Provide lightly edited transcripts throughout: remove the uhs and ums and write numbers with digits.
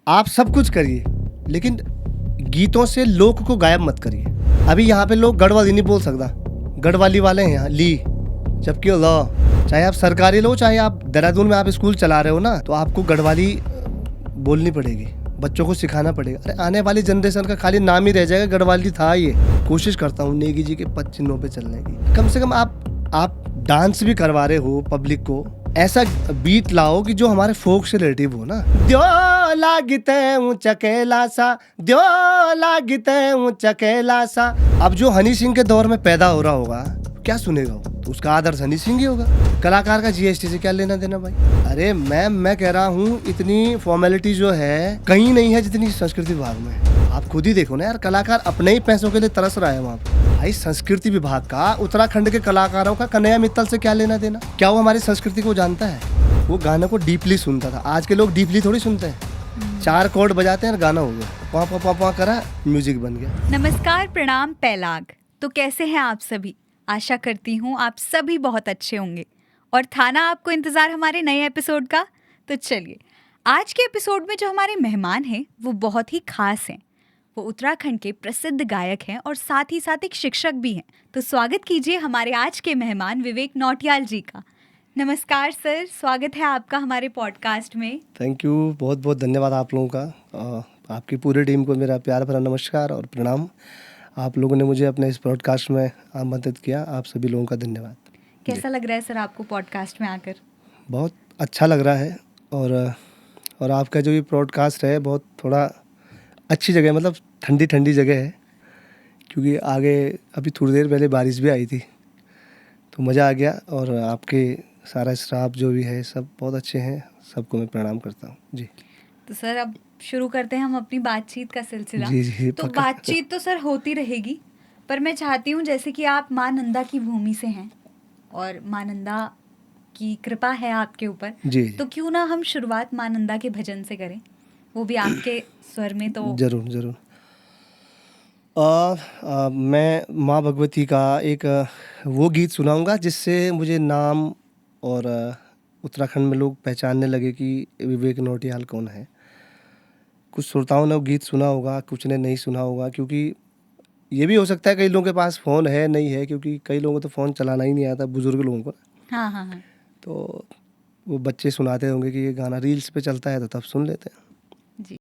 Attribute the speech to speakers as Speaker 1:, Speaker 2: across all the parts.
Speaker 1: आप सब कुछ करिए, लेकिन गीतों से लोक को गायब मत करिए। अभी यहाँ पे लोग गढ़वाली नहीं बोल सकता, गढ़वाली वाले हैं यहाँ ली, जबकि लॉ। चाहे आप सरकारी लो, चाहे आप देहरादून में आप स्कूल चला रहे हो ना, तो आपको गढ़वाली बोलनी पड़ेगी, बच्चों को सिखाना पड़ेगा। अरे आने वाली जनरेशन का खाली नाम ही रह जाएगा गढ़वाली था ये। कोशिश करता हूँ नेगी जी के पद चिन्हों पे चलने की। कम से कम आप डांस भी करवा रहे हो पब्लिक को, ऐसा बीट लाओ कि जो हमारे फोक से रिलेटिव हो ना। द्यो लागते ऊंचा कैलासा, द्यो लागते ऊंचा कैलासा। अब जो हनी सिंह के दौर में पैदा हो रहा होगा, क्या सुनेगा वो? तो उसका आदर्श हनी सिंह ही होगा। कलाकार का जीएसटी से क्या लेना देना भाई? अरे मैं कह रहा हूँ इतनी फॉर्मेलिटी जो है कहीं नहीं है जितनी संस्कृति विभाग में है। आप खुद ही देखो ना यार, कलाकार अपने ही पैसों के लिए तरस रहा है वहाँ पे। भाई संस्कृति विभाग का उत्तराखंड के कलाकारों का कन्हैया मित्तल से क्या लेना देना? क्या वो हमारी संस्कृति को जानता है? वो गाने को डीपली सुनता था। आज के लोग डीपली थोड़ी सुनते हैं, 4 कॉर्ड बजाते हैं और गाना हो गया, पा पा पा पा करा, म्यूजिक बन गया।
Speaker 2: नमस्कार, प्रणाम, पैलाग। तो कैसे हैं आप सभी? आशा करती हूँ आप सभी बहुत अच्छे होंगे। और था ना आपको इंतज़ार हमारे नए एपिसोड का? तो चलिए, आज के एपिसोड में जो हमारे मेहमान हैं वो बहुत ही खास हैं। वो उत्तराखंड के प्रसिद्ध गायक हैं और साथ ही साथ एक शिक्षक भी हैं। तो स्वागत कीजिए हमारे आज के मेहमान विवेक नौटियाल जी का। नमस्कार सर, स्वागत है आपका हमारे पॉडकास्ट में।
Speaker 1: थैंक यू, बहुत बहुत धन्यवाद आप लोगों का। आपकी पूरी टीम को मेरा प्यार भरा नमस्कार और प्रणाम। आप लोगों ने मुझे अपने इस पॉडकास्ट में आमंत्रित किया, आप सभी लोगों का धन्यवाद।
Speaker 2: कैसा लग रहा है सर आपको पॉडकास्ट में आकर?
Speaker 1: बहुत अच्छा लग रहा है। और आपका जो ये पॉडकास्ट है बहुत थोड़ा अच्छी जगह, मतलब ठंडी ठंडी जगह है, क्योंकि आगे अभी थोड़ी देर पहले बारिश भी आई थी, तो मज़ा आ गया। और आपके सारा स्टाफ जो भी है सब बहुत अच्छे हैं, सबको मैं प्रणाम करता हूँ जी।
Speaker 2: तो सर अब शुरू करते हैं हम अपनी बातचीत का सिलसिला।
Speaker 1: जी
Speaker 2: तो
Speaker 1: पक्का।
Speaker 2: बातचीत तो सर होती रहेगी, पर मैं चाहती हूँ जैसे कि आप माँ नंदा की भूमि से हैं और माँ नंदा की कृपा है आपके ऊपर,
Speaker 1: जी
Speaker 2: तो क्यों ना हम शुरुआत माँ नंदा के भजन से करें, वो भी आपके स्वर में। तो
Speaker 1: जरूर जरूर। मैं माँ भगवती का एक वो गीत सुनाऊंगा जिससे मुझे नाम और उत्तराखंड में लोग पहचानने लगे कि विवेक नौटियाल कौन है। कुछ श्रोताओं ने वो गीत सुना होगा, कुछ ने नहीं सुना होगा, क्योंकि ये भी हो सकता है कई लोगों के पास फ़ोन है नहीं है, क्योंकि कई लोगों को तो फ़ोन चलाना ही नहीं आता, बुजुर्ग लोगों को।
Speaker 2: हाँ हाँ हाँ
Speaker 1: तो वो बच्चे सुनाते होंगे कि ये गाना रील्स पे चलता है, तो तब सुन लेते हैं।
Speaker 2: जी।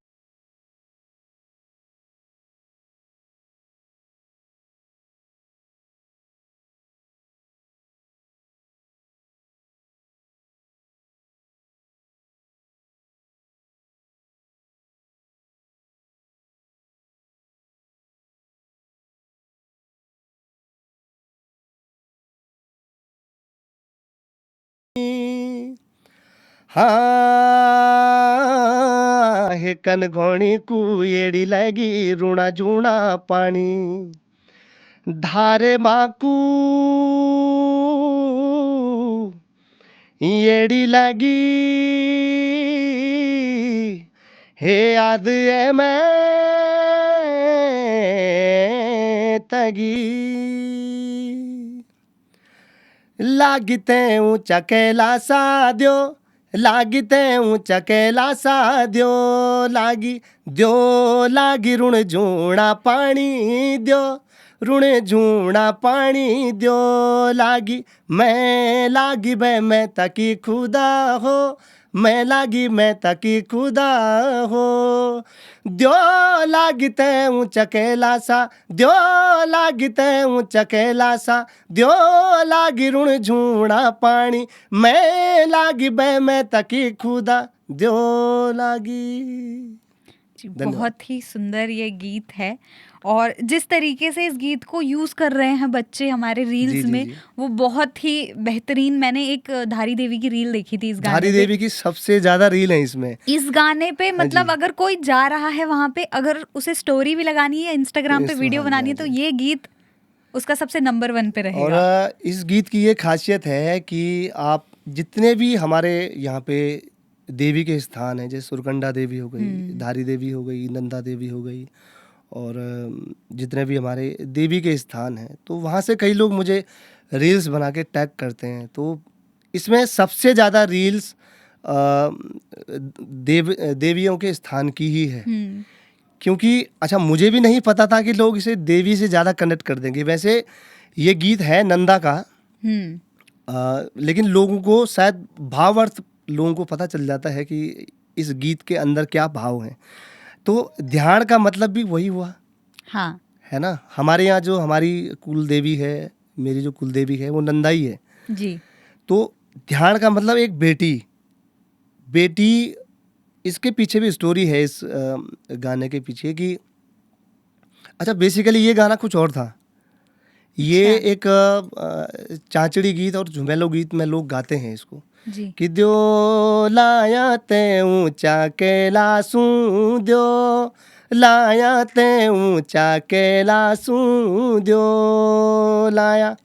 Speaker 1: हाँ हे कनघोणी कुएड़ी लगी रूणा जूणा पानी धारे माकू येड़ी लगी हे याद है मैं तगी लागते ऊंचा कैलासा द्यो, लागते ऊंचा कैलासा द्यो, लागी ऋण जूणा पानी द्यो, ऋण जूणा पानी द्यो लागी। मैं लागी बे मैं तकी खुदा हो, मैं लागी मैं तकी खुदा हो। द्यो लागते ऊंचा कैलासा, द्यो लागते ऊंचा कैलासा, द्यो लागी ऋण झूणा पानी, मैं लागी बे मैं तकी खुदा, द्यो लागी।
Speaker 2: जी,
Speaker 1: धन्यवाद।
Speaker 2: बहुत ही सुंदर ये गीत है। और जिस तरीके से इस गीत को यूज़ कर रहे हैं बच्चे हमारे रील्स
Speaker 1: जी जी
Speaker 2: में,
Speaker 1: जी।
Speaker 2: वो बहुत ही बेहतरीन। मैंने एक धारी देवी की रील देखी थी इस गाने
Speaker 1: धारी
Speaker 2: पे।
Speaker 1: देवी की सबसे ज्यादा रील है इसमें।
Speaker 2: इस गाने पे
Speaker 1: हाँ
Speaker 2: मतलब
Speaker 1: जी।
Speaker 2: अगर कोई जा रहा है वहां पे, अगर उसे स्टोरी भी लगानी है, इंस्टाग्राम पे वीडियो
Speaker 1: हाँ जी,
Speaker 2: बनानी
Speaker 1: हाँ
Speaker 2: है, तो
Speaker 1: जी।
Speaker 2: ये गीत उसका सबसे नंबर 1 पे
Speaker 1: और
Speaker 2: रहेगा।
Speaker 1: इस गीत की ये खासियत है कि आप जितने भी हमारे यहाँ पे देवी के स्थान हैं, जैसे सुरकंडा देवी हो गई, धारी देवी हो गई, नंदा देवी हो गई, और जितने भी हमारे देवी के स्थान हैं, तो वहाँ से कई लोग मुझे रील्स बना के टैग करते हैं। तो इसमें सबसे ज़्यादा रील्स देवियों के स्थान की ही है। क्योंकि अच्छा, मुझे भी नहीं पता था कि लोग इसे देवी से ज़्यादा कनेक्ट कर देंगे। वैसे ये गीत है नंदा का, लेकिन लोगों को शायद भावार्थ लोगों को पता चल जाता है कि इस गीत के अंदर क्या भाव है। तो ध्यान का मतलब भी वही हुआ।
Speaker 2: हाँ,
Speaker 1: है ना। हमारे यहाँ जो हमारी कुल देवी है, मेरी जो कुल देवी है वो नंदा ही है
Speaker 2: जी।
Speaker 1: तो ध्यान का मतलब एक बेटी। इसके पीछे भी स्टोरी है इस गाने के पीछे कि अच्छा, बेसिकली ये गाना कुछ और था। ये
Speaker 2: अच्छा।
Speaker 1: एक चांचड़ी गीत और झुमेलो गीत में लोग गाते हैं इसको
Speaker 2: जी।
Speaker 1: कि द्यो लाया ते ऊंचा कैलासू, द्यो लाया ते ऊंचा कैलासू, द्यो लाया।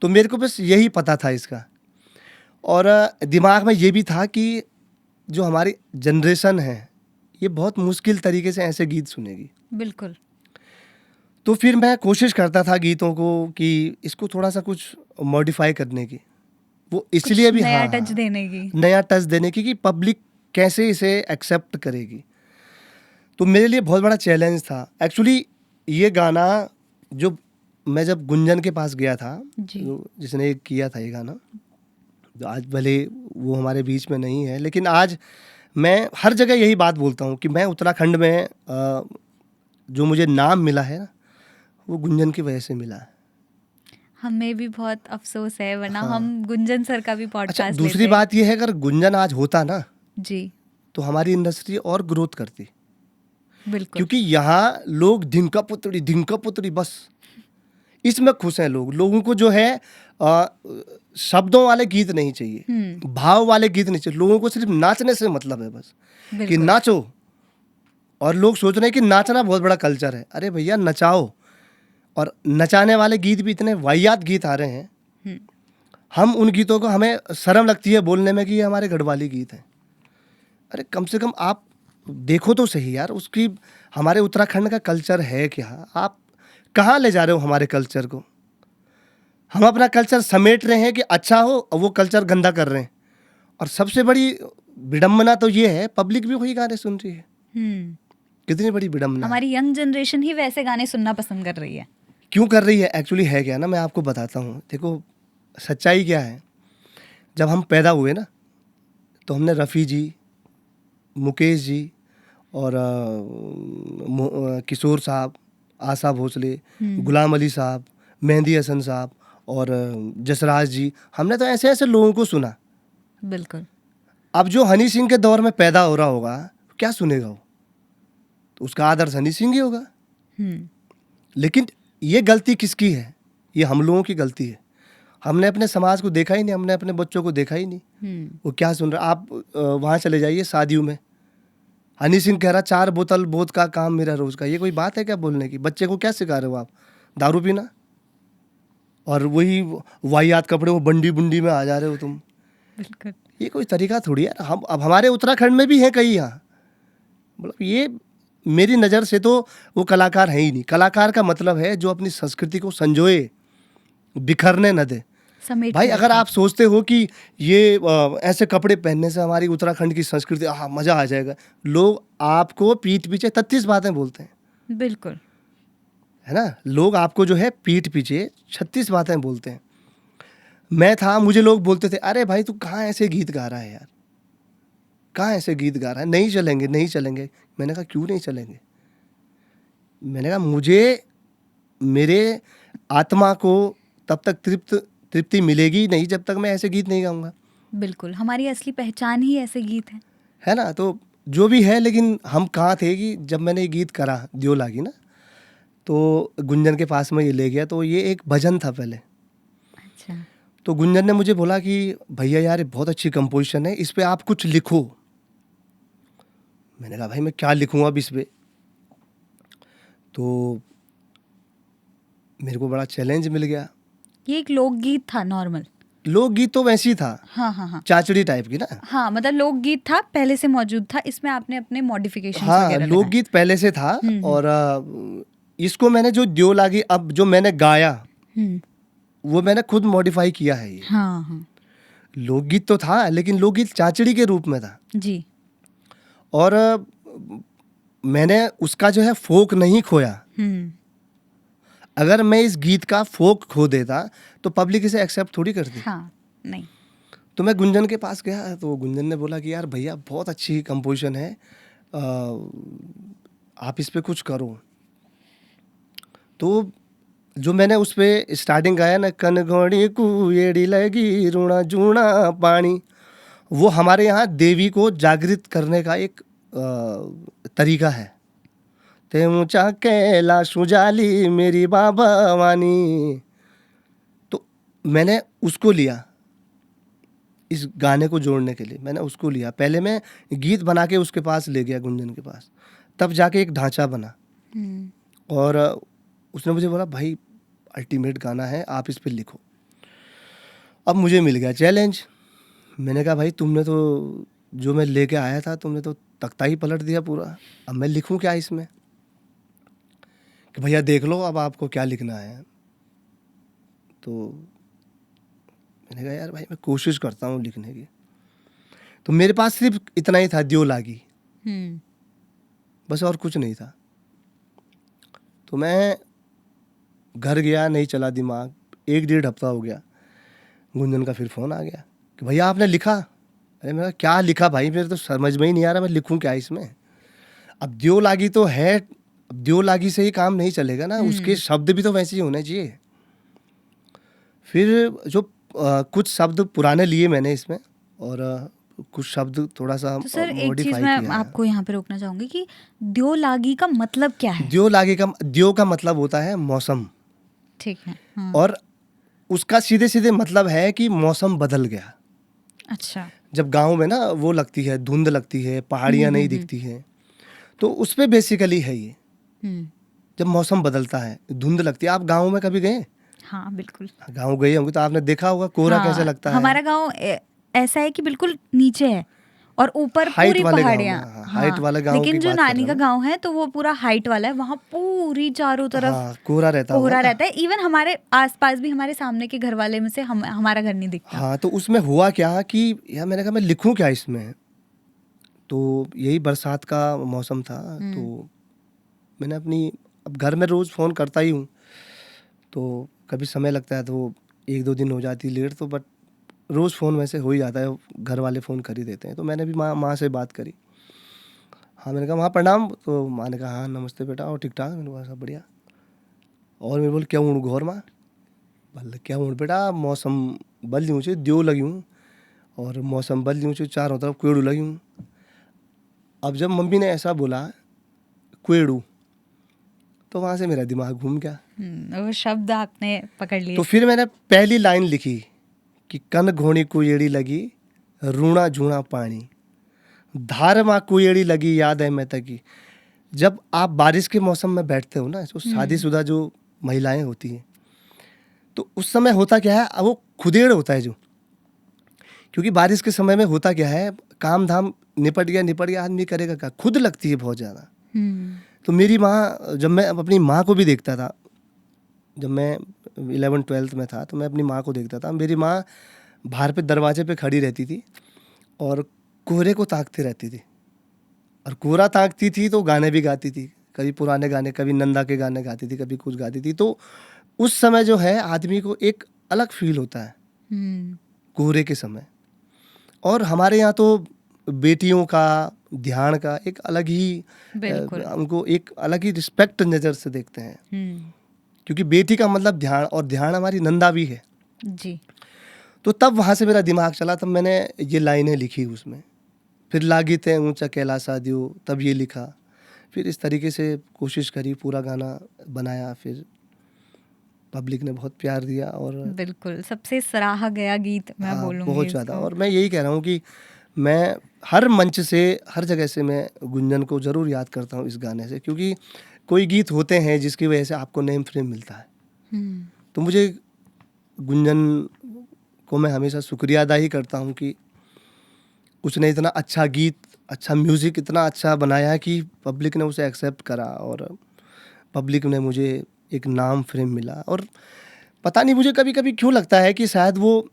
Speaker 1: तो मेरे को बस यही पता था इसका, और दिमाग में ये भी था कि जो हमारी जनरेशन है ये बहुत मुश्किल तरीके से ऐसे गीत सुनेगी।
Speaker 2: बिल्कुल।
Speaker 1: तो फिर मैं कोशिश करता था गीतों को कि इसको थोड़ा सा कुछ मॉडिफाई करने की, वो इसलिए
Speaker 2: कुछ
Speaker 1: भी
Speaker 2: नया
Speaker 1: हाँ,
Speaker 2: टच देने की।
Speaker 1: नया टच देने की कि पब्लिक कैसे इसे एक्सेप्ट करेगी। तो मेरे लिए बहुत बड़ा चैलेंज था एक्चुअली। ये गाना जो मैं जब गुंजन के पास गया था,
Speaker 2: जी।
Speaker 1: जिसने किया था ये गाना, तो आज भले वो हमारे बीच में नहीं है, लेकिन आज मैं हर जगह यही बात बोलता हूँ कि मैं उत्तराखंड में जो मुझे नाम मिला है ना, वो गुंजन की वजह से मिला है।
Speaker 2: हमें भी बहुत अफसोस है, वरना
Speaker 1: हाँ।
Speaker 2: हम गुंजन सर का भी
Speaker 1: अच्छा,
Speaker 2: पॉडकास्ट
Speaker 1: दूसरी
Speaker 2: लेते।
Speaker 1: बात ये है, अगर गुंजन आज होता ना
Speaker 2: जी।
Speaker 1: तो हमारी इंडस्ट्री और ग्रोथ करती,
Speaker 2: बिल्कुल।
Speaker 1: क्योंकि यहाँ लोग धिनका पुतड़ी बस इसमें खुश हैं। लोगों को जो है शब्दों वाले गीत नहीं चाहिए, भाव वाले गीत नहीं चाहिए। लोगों को सिर्फ नाचने से मतलब है बस, कि
Speaker 2: बिल्कुल।
Speaker 1: नाचो। और लोग सोच रहे हैं कि नाचना बहुत बड़ा कल्चर है। अरे भैया नचाओ। और नचाने वाले गीत भी इतने वाहियात गीत आ रहे हैं, हम उन गीतों को, हमें शर्म लगती है बोलने में कि ये हमारे गढ़वाली गीत हैं। अरे कम से कम आप देखो तो सही यार, उसकी हमारे उत्तराखंड का कल्चर है क्या। आप कहाँ ले जा रहे हो हमारे कल्चर को। हम अपना कल्चर समेट रहे हैं कि अच्छा हो, और वो कल्चर गंदा कर रहे हैं। और सबसे बड़ी विडम्बना तो ये है, पब्लिक भी वही गाने सुन रही है। कितनी बड़ी विडम्बना है।
Speaker 2: हमारी यंग जनरेशन ही वैसे गाने सुनना पसंद कर रही है।
Speaker 1: क्यों कर रही है एक्चुअली है क्या ना, मैं आपको बताता हूँ। देखो सच्चाई क्या है, जब हम पैदा हुए ना तो हमने रफ़ी जी, मुकेश जी और किशोर साहब, आशा भोसले, गुलाम अली साहब, मेहंदी हसन साहब और जसराज जी, हमने तो ऐसे ऐसे लोगों को सुना।
Speaker 2: बिल्कुल।
Speaker 1: अब जो हनी सिंह के दौर में पैदा हो रहा होगा, क्या सुनेगा वो, तो उसका आदर्श हनी सिंह ही होगा। लेकिन ये गलती किसकी है, ये हम लोगों की गलती है। हमने अपने समाज को देखा ही नहीं, हमने अपने बच्चों को देखा ही नहीं वो क्या सुन रहा। आप वहाँ चले जाइए शादियों में, हनी सिंह कह रहा 4 बोतल बोत का काम मेरा रोज का। ये कोई बात है क्या बोलने की। बच्चे को क्या सिखा रहे हो आप, दारू पीना, और वही वाहियात कपड़े, वो बंडी बुंडी में आ जा रहे हो तुम।
Speaker 2: बिल्कुल।
Speaker 1: ये कोई तरीका थोड़ी है। हम अब हमारे उत्तराखंड में भी है कई यहाँ, मतलब ये मेरी नज़र से तो वो कलाकार है ही नहीं। कलाकार का मतलब है जो अपनी संस्कृति को संजोए, बिखरने न दे। भाई अगर आप सोचते हो कि ये ऐसे कपड़े पहनने से हमारी उत्तराखंड की संस्कृति मज़ा आ जाएगा, लोग आपको पीठ पीछे 33 बातें बोलते हैं।
Speaker 2: बिल्कुल।
Speaker 1: है ना, लोग आपको जो है पीठ पीछे 36 बातें बोलते हैं। मैं था, मुझे लोग बोलते थे अरे भाई तू कहाँ ऐसे गीत गा रहा है यार, कहाँ ऐसे गीत गा रहा है, नहीं चलेंगे नहीं चलेंगे। मैंने कहा क्यों नहीं चलेंगे। मैंने कहा मुझे मेरे आत्मा को तब तक तृप्ति मिलेगी नहीं जब तक मैं ऐसे गीत नहीं गाऊंगा।
Speaker 2: बिल्कुल, हमारी असली पहचान ही ऐसे गीत है
Speaker 1: ना। तो जो भी है, लेकिन हम कहाँ थे कि जब मैंने ये गीत करा दियो लागी ना, तो गुंजन के पास में ये ले गया। तो ये एक भजन था पहले।
Speaker 2: अच्छा।
Speaker 1: तो गुंजन ने मुझे बोला कि भैया यार ये बहुत अच्छी कंपोजिशन है, इस पे आप कुछ लिखो। मैंने कहा भाई मैं क्या लिखूँ अब इस पे। तो मेरे को बड़ा चैलेंज मिल गया।
Speaker 2: ये एक लोकगीत था नॉर्मल।
Speaker 1: लोकगीत तो वैसी था,
Speaker 2: हाँ,
Speaker 1: चाचड़ी टाइप की ना।
Speaker 2: हाँ, मतलब लोकगीत था, पहले से मौजूद था, इसमें आपने अपने मॉडिफिकेशंस
Speaker 1: हाँ,
Speaker 2: वगैरह
Speaker 1: लोकगीत पहले से था। और इसको मैंने जो दियो लागी अब जो मैंने गाया वो मैंने खुद मॉडिफाई किया है ये।
Speaker 2: हाँ।
Speaker 1: लोकगीत तो था, लेकिन लोकगीत चांचड़ी के रूप में था।
Speaker 2: जी।
Speaker 1: और मैंने उसका जो है फोक नहीं खोया। अगर मैं इस गीत का फोक खो देता तो पब्लिक इसे एक्सेप्ट थोड़ी करती।
Speaker 2: हाँ, नहीं।
Speaker 1: तो मैं गुंजन के पास गया, तो गुंजन ने बोला कि यार भैया बहुत अच्छी कंपोजिशन है, आप इस पे कुछ करो। तो जो मैंने उस पे स्टार्टिंग गाया ना, कन घोड़ी कुएड़ी लगी रूणा जूणा पानी, वो हमारे यहाँ देवी को जागृत करने का एक तरीका है। ते ऊंचा कैलाश उजाली मेरी बाबा वानी। तो मैंने उसको लिया, इस गाने को जोड़ने के लिए मैंने उसको लिया। पहले मैं गीत बना के उसके पास ले गया, गुंजन के पास, तब जाके एक ढांचा बना। और उसने मुझे बोला भाई अल्टीमेट गाना है, आप इस पे लिखो। अब मुझे मिल गया चैलेंज। मैंने कहा भाई तुमने तो जो मैं लेके आया था तुमने तो तख्ता ही पलट दिया पूरा, अब मैं लिखूं क्या इसमें? कि भैया देख लो अब आपको क्या लिखना है। तो मैंने कहा यार भाई मैं कोशिश करता हूँ लिखने की। तो मेरे पास सिर्फ इतना ही था, दियो लागी, बस और कुछ नहीं था। तो मैं घर गया, नहीं चला दिमाग। 1-1.5 हफ्ता हो गया, गुंजन का फिर फ़ोन आ गया कि भैया आपने लिखा। अरे मेरा क्या लिखा भाई, मेरे तो समझ में ही नहीं आ रहा मैं लिखूं क्या इसमें। अब दियो लागी तो है, अब दियो लागी से ही काम नहीं चलेगा ना, उसके शब्द भी तो वैसे ही होने चाहिए। फिर जो कुछ शब्द पुराने लिए मैंने इसमें, और कुछ शब्द थोड़ा सा
Speaker 2: तो सर एक चीज
Speaker 1: मॉडिफाई
Speaker 2: मैं
Speaker 1: किया है।
Speaker 2: आपको यहाँ पे रोकना चाहूंगी कि द्यो लागी का मतलब क्या है?
Speaker 1: दियो लागी का, दियो का मतलब होता है मौसम,
Speaker 2: ठीक है। हाँ।
Speaker 1: और उसका सीधे सीधे मतलब है कि मौसम बदल गया।
Speaker 2: अच्छा।
Speaker 1: जब गांव में ना वो लगती है, धुंध लगती है, पहाड़ियाँ नहीं दिखती हैं, तो उस पे बेसिकली है ये। जब मौसम बदलता है, धुंध लगती है। आप गांव में कभी गए?
Speaker 2: हाँ बिल्कुल।
Speaker 1: गांव गए होंगे तो आपने देखा होगा कोहरा कैसे लगता है।
Speaker 2: हमारा गांव ऐसा है कि बिल्कुल नीचे है और ऊपर
Speaker 1: हाइट
Speaker 2: पूरी
Speaker 1: वाले गांव
Speaker 2: पहाड़ियाँ।
Speaker 1: में, हाँ,
Speaker 2: हाँ,
Speaker 1: हाइट वाले गांव की
Speaker 2: लेकिन जो
Speaker 1: बात कर
Speaker 2: नानी
Speaker 1: रहा
Speaker 2: का
Speaker 1: हूँ
Speaker 2: गांव है तो वो पूरा हाइट वाला है, वहाँ पूरी चारों
Speaker 1: मैं।
Speaker 2: तरफ
Speaker 1: हाँ, कोहरा रहता होगा
Speaker 2: कोहरा
Speaker 1: ना।
Speaker 2: रहता है। इवन हमारे आसपास भी, हमारे सामने के घर वाले में से हमारा घर नहीं दिखता।
Speaker 1: हाँ, तो उसमें हुआ क्या कि यार मैंने कहा मैं लिखूं क्या इसमें। तो यही बरसात का मौसम था। तो मैंने अपनी, अब घर में रोज़ फ़ोन करता ही हूँ, तो कभी समय लगता है तो 1-2 दिन हो जाती है लेट, तो बट रोज़ फ़ोन वैसे हो ही जाता है, घर वाले फ़ोन कर ही देते हैं। तो मैंने भी माँ से बात करी। हाँ, मैंने कहा माँ प्रणाम। तो माँ ने कहा हाँ नमस्ते बेटा, और ठीक ठाक? मैंने कहा सब बढ़िया। और मैं बोल क्या हूँ घोर माँ? बोले क्या हूँ बेटा, मौसम बदल यूँ छे, दियो लगी हूँ, और मौसम बदल यूँ छे, चारों तरफ कुएड़ू लगी हूँ। अब जब मम्मी ने ऐसा बोला कुएड़ू, तो वहाँ से मेरा दिमाग घूम गया।
Speaker 2: वो शब्द आपने पकड़ लिए।
Speaker 1: तो फिर मैंने पहली लाइन लिखी कि कन घोड़ी कुएड़ी लगी रूणा झूणा पानी, धार माँ कुएड़ी लगी याद है मैं तकी। जब आप बारिश के मौसम में बैठते हो ना, तो शादीशुदा जो महिलाएं होती हैं, तो उस समय होता क्या है, वो खुदेड़ होता है जो, क्योंकि बारिश के समय में होता क्या है, काम धाम निपट गया, आदमी करेगा क्या, खुद लगती है बहुत ज़्यादा। तो मेरी माँ, जब मैं अपनी माँ को भी देखता था, जब मैं 11th-12th में था, तो मैं अपनी माँ को देखता था। मेरी माँ बाहर पे दरवाजे पे खड़ी रहती थी और कोहरे को ताकती रहती थी, और कोहरा ताकती थी तो गाने भी गाती थी, कभी पुराने गाने, कभी नंदा के गाने गाती थी, कभी कुछ गाती थी। तो उस समय जो है आदमी को एक अलग फील होता है कोहरे के समय। और हमारे यहाँ तो बेटियों का ध्यान का एक अलग ही, उनको एक अलग ही रिस्पेक्ट नज़र से देखते हैं, क्योंकि बेटी का मतलब ध्यान, और ध्यान हमारी नंदा भी है
Speaker 2: जी।
Speaker 1: तो तब वहाँ से मेरा दिमाग चला, तब मैंने ये लाइनें लिखी उसमें। फिर लागी ते ऊंचा कैलासा दियो, तब ये लिखा। फिर इस तरीके से कोशिश करी, पूरा गाना बनाया। फिर पब्लिक ने बहुत प्यार दिया, और
Speaker 2: बिल्कुल सबसे सराहा गया गीत मैं बोलूँगी
Speaker 1: बहुत ज़्यादा।
Speaker 2: इसको।
Speaker 1: और मैं यही कह रहा हूँ कि मैं हर मंच से, हर जगह से मैं गुंजन को ज़रूर याद करता हूँ इस गाने से, क्योंकि कोई गीत होते हैं जिसकी वजह से आपको नेम फ्रेम मिलता है। तो मुझे गुंजन को मैं हमेशा शुक्रिया अदा ही करता हूँ कि उसने इतना अच्छा गीत, अच्छा म्यूज़िक इतना अच्छा बनाया कि पब्लिक ने उसे एक्सेप्ट करा, और पब्लिक ने मुझे एक नाम फ्रेम मिला। और पता नहीं मुझे कभी कभी क्यों लगता है कि शायद वो,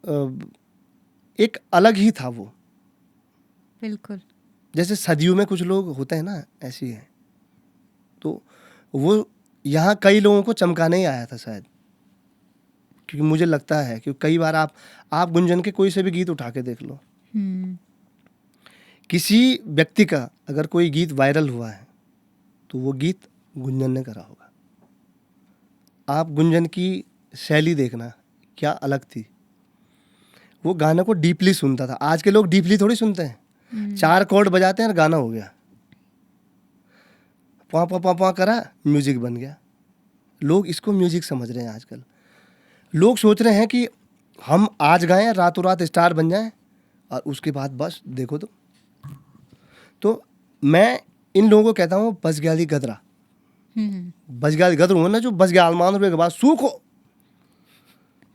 Speaker 1: एक अलग ही था वो।
Speaker 2: बिल्कुल।
Speaker 1: जैसे सदियों में कुछ लोग होते हैं ना, ऐसे ही है। तो वो यहाँ कई लोगों को चमकाने ही आया था शायद, क्योंकि मुझे लगता है कि कई बार आप गुंजन के कोई से भी गीत उठा के देख लो, किसी व्यक्ति का अगर कोई गीत वायरल हुआ है तो वो गीत गुंजन ने करा होगा। आप गुंजन की शैली देखना क्या अलग थी। वो गाने को डीपली सुनता था। आज के लोग डीपली थोड़ी सुनते हैं, 4 कॉर्ड बजाते हैं और गाना हो गया, पा पा पा पा करा, म्यूजिक बन गया। लोग इसको म्यूजिक समझ रहे हैं आजकल। लोग सोच रहे हैं कि हम आज गाएं, रातों रात स्टार बन जाएं और उसके बाद बस देखो। तो मैं इन लोगों को कहता हूँ बस गया गदरा। बस गया गदर हो ना, जो बस गया आलमान रुपये के बाद सूखो।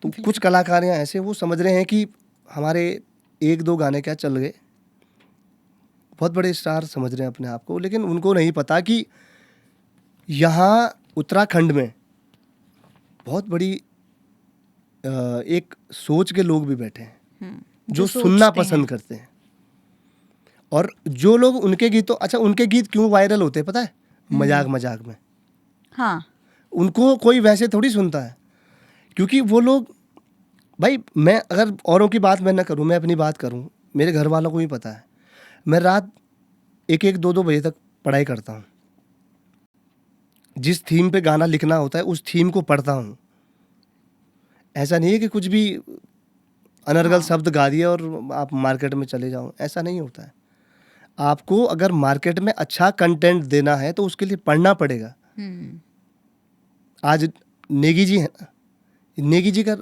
Speaker 1: तो कुछ कलाकार यहाँ ऐसे वो समझ रहे हैं कि हमारे 1-2 गाने क्या चल गए, बहुत बड़े स्टार समझ रहे हैं अपने आप को, लेकिन उनको नहीं पता कि यहाँ उत्तराखंड में बहुत बड़ी एक सोच के लोग भी बैठे हैं जो सुनना पसंद करते हैं। और जो लोग उनके गीतों, अच्छा उनके गीत क्यों वायरल होते हैं पता है? मजाक मजाक में।
Speaker 2: हाँ।
Speaker 1: उनको कोई वैसे थोड़ी सुनता है, क्योंकि वो लोग, भाई मैं अगर औरों की बात मैं ना करूं, मैं अपनी बात करूं, मेरे घर वालों को भी पता है मैं रात 1-1, 2-2 बजे तक पढ़ाई करता हूं। जिस थीम पे गाना लिखना होता है उस थीम को पढ़ता हूं। ऐसा नहीं है कि कुछ भी अनर्गल शब्द गा दिए और आप मार्केट में चले जाओ, ऐसा नहीं होता है। आपको अगर मार्केट में अच्छा कंटेंट देना है तो उसके लिए पढ़ना पड़ेगा। आज नेगी जी है ना, नेगी जी का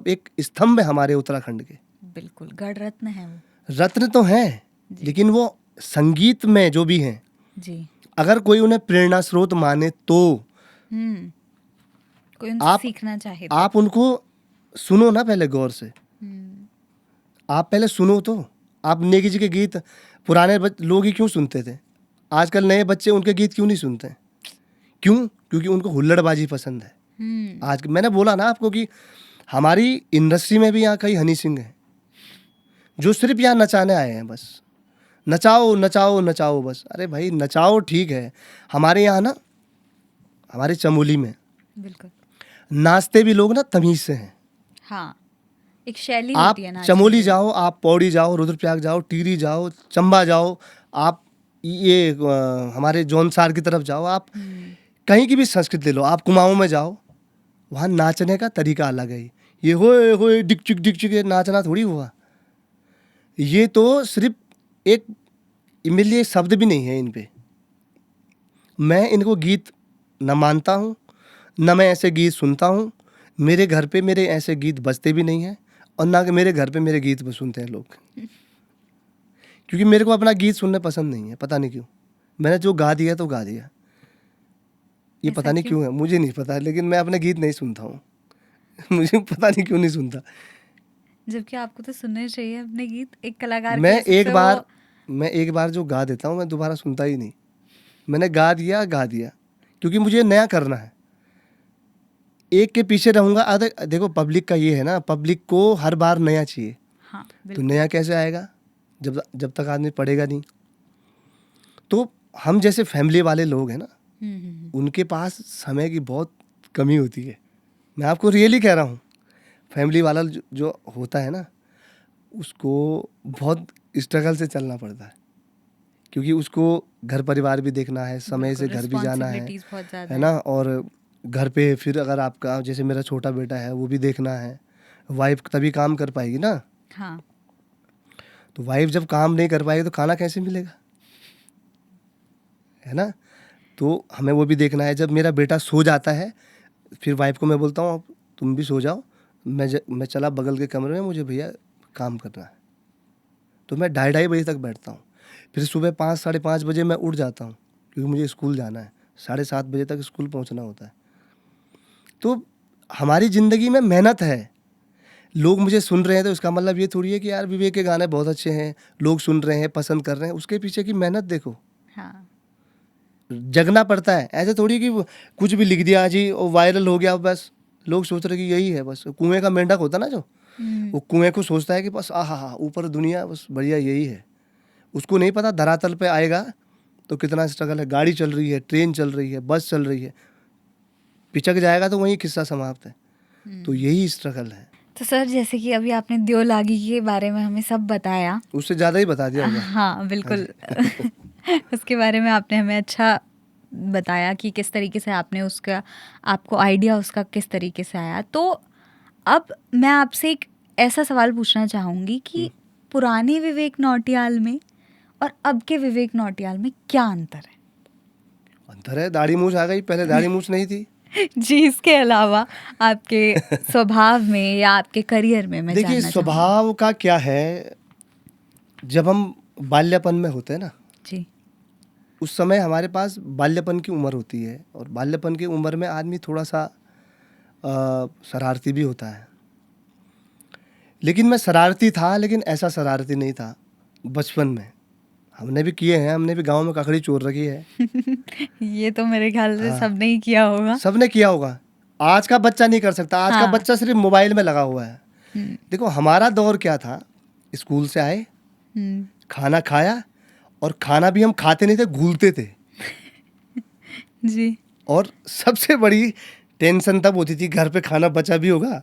Speaker 1: एक स्तंभ है हमारे उत्तराखंड के।
Speaker 2: बिल्कुल, गढ़ रत्न है वो।
Speaker 1: रत्न तो हैं, लेकिन वो संगीत में जो भी हैं
Speaker 2: जी,
Speaker 1: अगर कोई उन्हें प्रेरणा स्रोत माने तो
Speaker 2: कोई उनसे
Speaker 1: आप
Speaker 2: सीखना चाहे तो।
Speaker 1: आप उनको सुनो ना पहले गौर से। आप पहले सुनो तो। आप नेगी जी के गीत पुराने लोग ही क्यों सुनते थे? आजकल नए बच्चे उनके गीत क्यों नहीं सुनते? क्यों? क्योंकि उनको हुल्लड़बाजी पसंद है। आज मैंने बोला ना आपको कि हमारी इंडस्ट्री में भी यहाँ कई हनी सिंह हैं जो सिर्फ यहाँ नचाने आए हैं। बस नचाओ नचाओ नचाओ बस। अरे भाई नचाओ ठीक है, हमारे यहाँ ना, हमारे चमोली में
Speaker 2: बिल्कुल
Speaker 1: नाचते भी लोग ना तमीज से हैं।
Speaker 2: हाँ, एक शैली
Speaker 1: आप
Speaker 2: होती है नाचने
Speaker 1: चमोली
Speaker 2: की।
Speaker 1: जाओ, आप पौड़ी जाओ, रुद्रप्रयाग जाओ, टिहरी जाओ, चंबा जाओ, आप ये हमारे जौनसार की तरफ जाओ, आप कहीं की भी संस्कृति ले लो, आप कुमाऊं में जाओ, वहाँ नाचने का तरीका अलग है। ये होए डिक चिक ये नाचना थोड़ी हुआ। ये तो सिर्फ एक, मेरे लिए शब्द भी नहीं है इन पे। मैं इनको गीत न मानता हूँ, न मैं ऐसे गीत सुनता हूँ। मेरे घर पे मेरे ऐसे गीत बजते भी नहीं हैं, और ना कि मेरे घर पे मेरे गीत सुनते हैं लोग। क्योंकि मेरे को अपना गीत सुनना पसंद नहीं है, पता नहीं क्यों। मैंने जो गा दिया तो गा दिया, ये
Speaker 2: ऐसा
Speaker 1: पता नहीं क्यों है, मुझे नहीं पता, लेकिन मैं अपने गीत नहीं सुनता हूँ। मुझे पता नहीं क्यों नहीं सुनता।
Speaker 2: जबकि आपको तो सुनने चाहिए अपने गीत, एक कलाकार
Speaker 1: मैं
Speaker 2: के हिसाब से
Speaker 1: एक बार जो गा देता हूँ मैं दोबारा सुनता ही नहीं। मैंने गा दिया, क्योंकि मुझे नया करना है। एक के पीछे रहूंगा आधे। देखो पब्लिक का ये है ना, पब्लिक को हर बार नया चाहिए।
Speaker 2: हाँ,
Speaker 1: तो नया कैसे आएगा जब तक आदमी पढ़ेगा नहीं। तो हम जैसे फैमिली वाले लोग हैं ना, उनके पास समय की बहुत कमी होती है। मैं आपको रियली कह रहा हूँ, फैमिली वाला जो होता है ना, उसको बहुत स्ट्रगल से चलना पड़ता है, क्योंकि उसको घर परिवार भी देखना है, समय से घर भी जाना है ना। और घर पे फिर अगर आपका, जैसे मेरा छोटा बेटा है, वो भी देखना है। वाइफ तभी काम कर पाएगी ना।
Speaker 2: हाँ,
Speaker 1: तो वाइफ जब काम नहीं कर पाएगी तो खाना कैसे मिलेगा, है ना। तो हमें वो भी देखना है। जब मेरा बेटा सो जाता है, फिर वाइफ को मैं बोलता हूँ अब तुम भी सो जाओ, मैं चला बगल के कमरे में, मुझे भैया काम करना है। तो मैं 2:30 बजे तक बैठता हूँ। फिर सुबह 5, 5:30 बजे मैं उठ जाता हूँ, क्योंकि मुझे स्कूल जाना है। 7:30 बजे तक स्कूल पहुँचना होता है। तो हमारी ज़िंदगी में मेहनत है। लोग मुझे सुन रहे हैं तो इसका मतलब ये थोड़ी है कि यार विवेक के गाने बहुत अच्छे हैं, लोग सुन रहे हैं, पसंद कर रहे हैं। उसके पीछे की मेहनत देखो।
Speaker 2: हाँ,
Speaker 1: जगना पड़ता है। ऐसे थोड़ी कि कुछ भी लिख दिया जी और वायरल हो गया, बस लोग सोच रहे कि यही है, बस कुएं का मेंढक होता ना जो, वो कुएं को सोचता है कि बस आहा ऊपर दुनिया बस बढ़िया यही है। उसको नहीं पता धरातल पे आएगा तो कितना स्ट्रगल है। गाड़ी चल रही है, ट्रेन चल रही है, बस चल रही है, पिचक जाएगा तो वही किस्सा समाप्त है। तो यही स्ट्रगल है।
Speaker 2: तो सर जैसे कि अभी आपने देवलाली के बारे में हमें सब बताया,
Speaker 1: उससे ज़्यादा ही बता दिया होगा।
Speaker 2: हाँ बिल्कुल। उसके बारे में आपने हमें अच्छा बताया कि किस तरीके से आपने उसका, आपको आइडिया उसका किस तरीके से आया। तो अब मैं आपसे एक ऐसा सवाल पूछना चाहूँगी कि पुराने विवेक नौटियाल में और अब के विवेक नौटियाल में क्या अंतर है?
Speaker 1: अंतर है, दाढ़ी मूछ आ गई, पहले दाढ़ी मूछ नहीं थी।
Speaker 2: जी, इसके अलावा आपके स्वभाव में या आपके करियर में मैं
Speaker 1: देखिए
Speaker 2: जानना
Speaker 1: स्वभाव का क्या है, जब हम बाल्यपन में होते हैं ना,
Speaker 2: जी,
Speaker 1: उस समय हमारे पास बाल्यपन की उम्र होती है और बाल्यपन की उम्र में आदमी थोड़ा सा शरारती भी होता है। लेकिन मैं शरारती था, लेकिन ऐसा शरारती नहीं था बचपन में। हमने भी किए हैं, हमने भी गांव में ककड़ी चोर रखी है।
Speaker 2: ये तो मेरे ख्याल से
Speaker 1: हाँ।
Speaker 2: सबने ही किया होगा।
Speaker 1: सबने किया होगा। आज का बच्चा नहीं कर सकता, आज का
Speaker 2: हाँ।
Speaker 1: बच्चा सिर्फ मोबाइल में लगा हुआ है।
Speaker 2: हम्म,
Speaker 1: देखो हमारा दौर क्या था, स्कूल से आए,
Speaker 2: हम्म,
Speaker 1: खाना खाया, और खाना भी हम खाते नहीं थे, घूलते थे।
Speaker 2: जी,
Speaker 1: और सबसे बड़ी टेंशन तब होती थी घर पे खाना बचा भी होगा,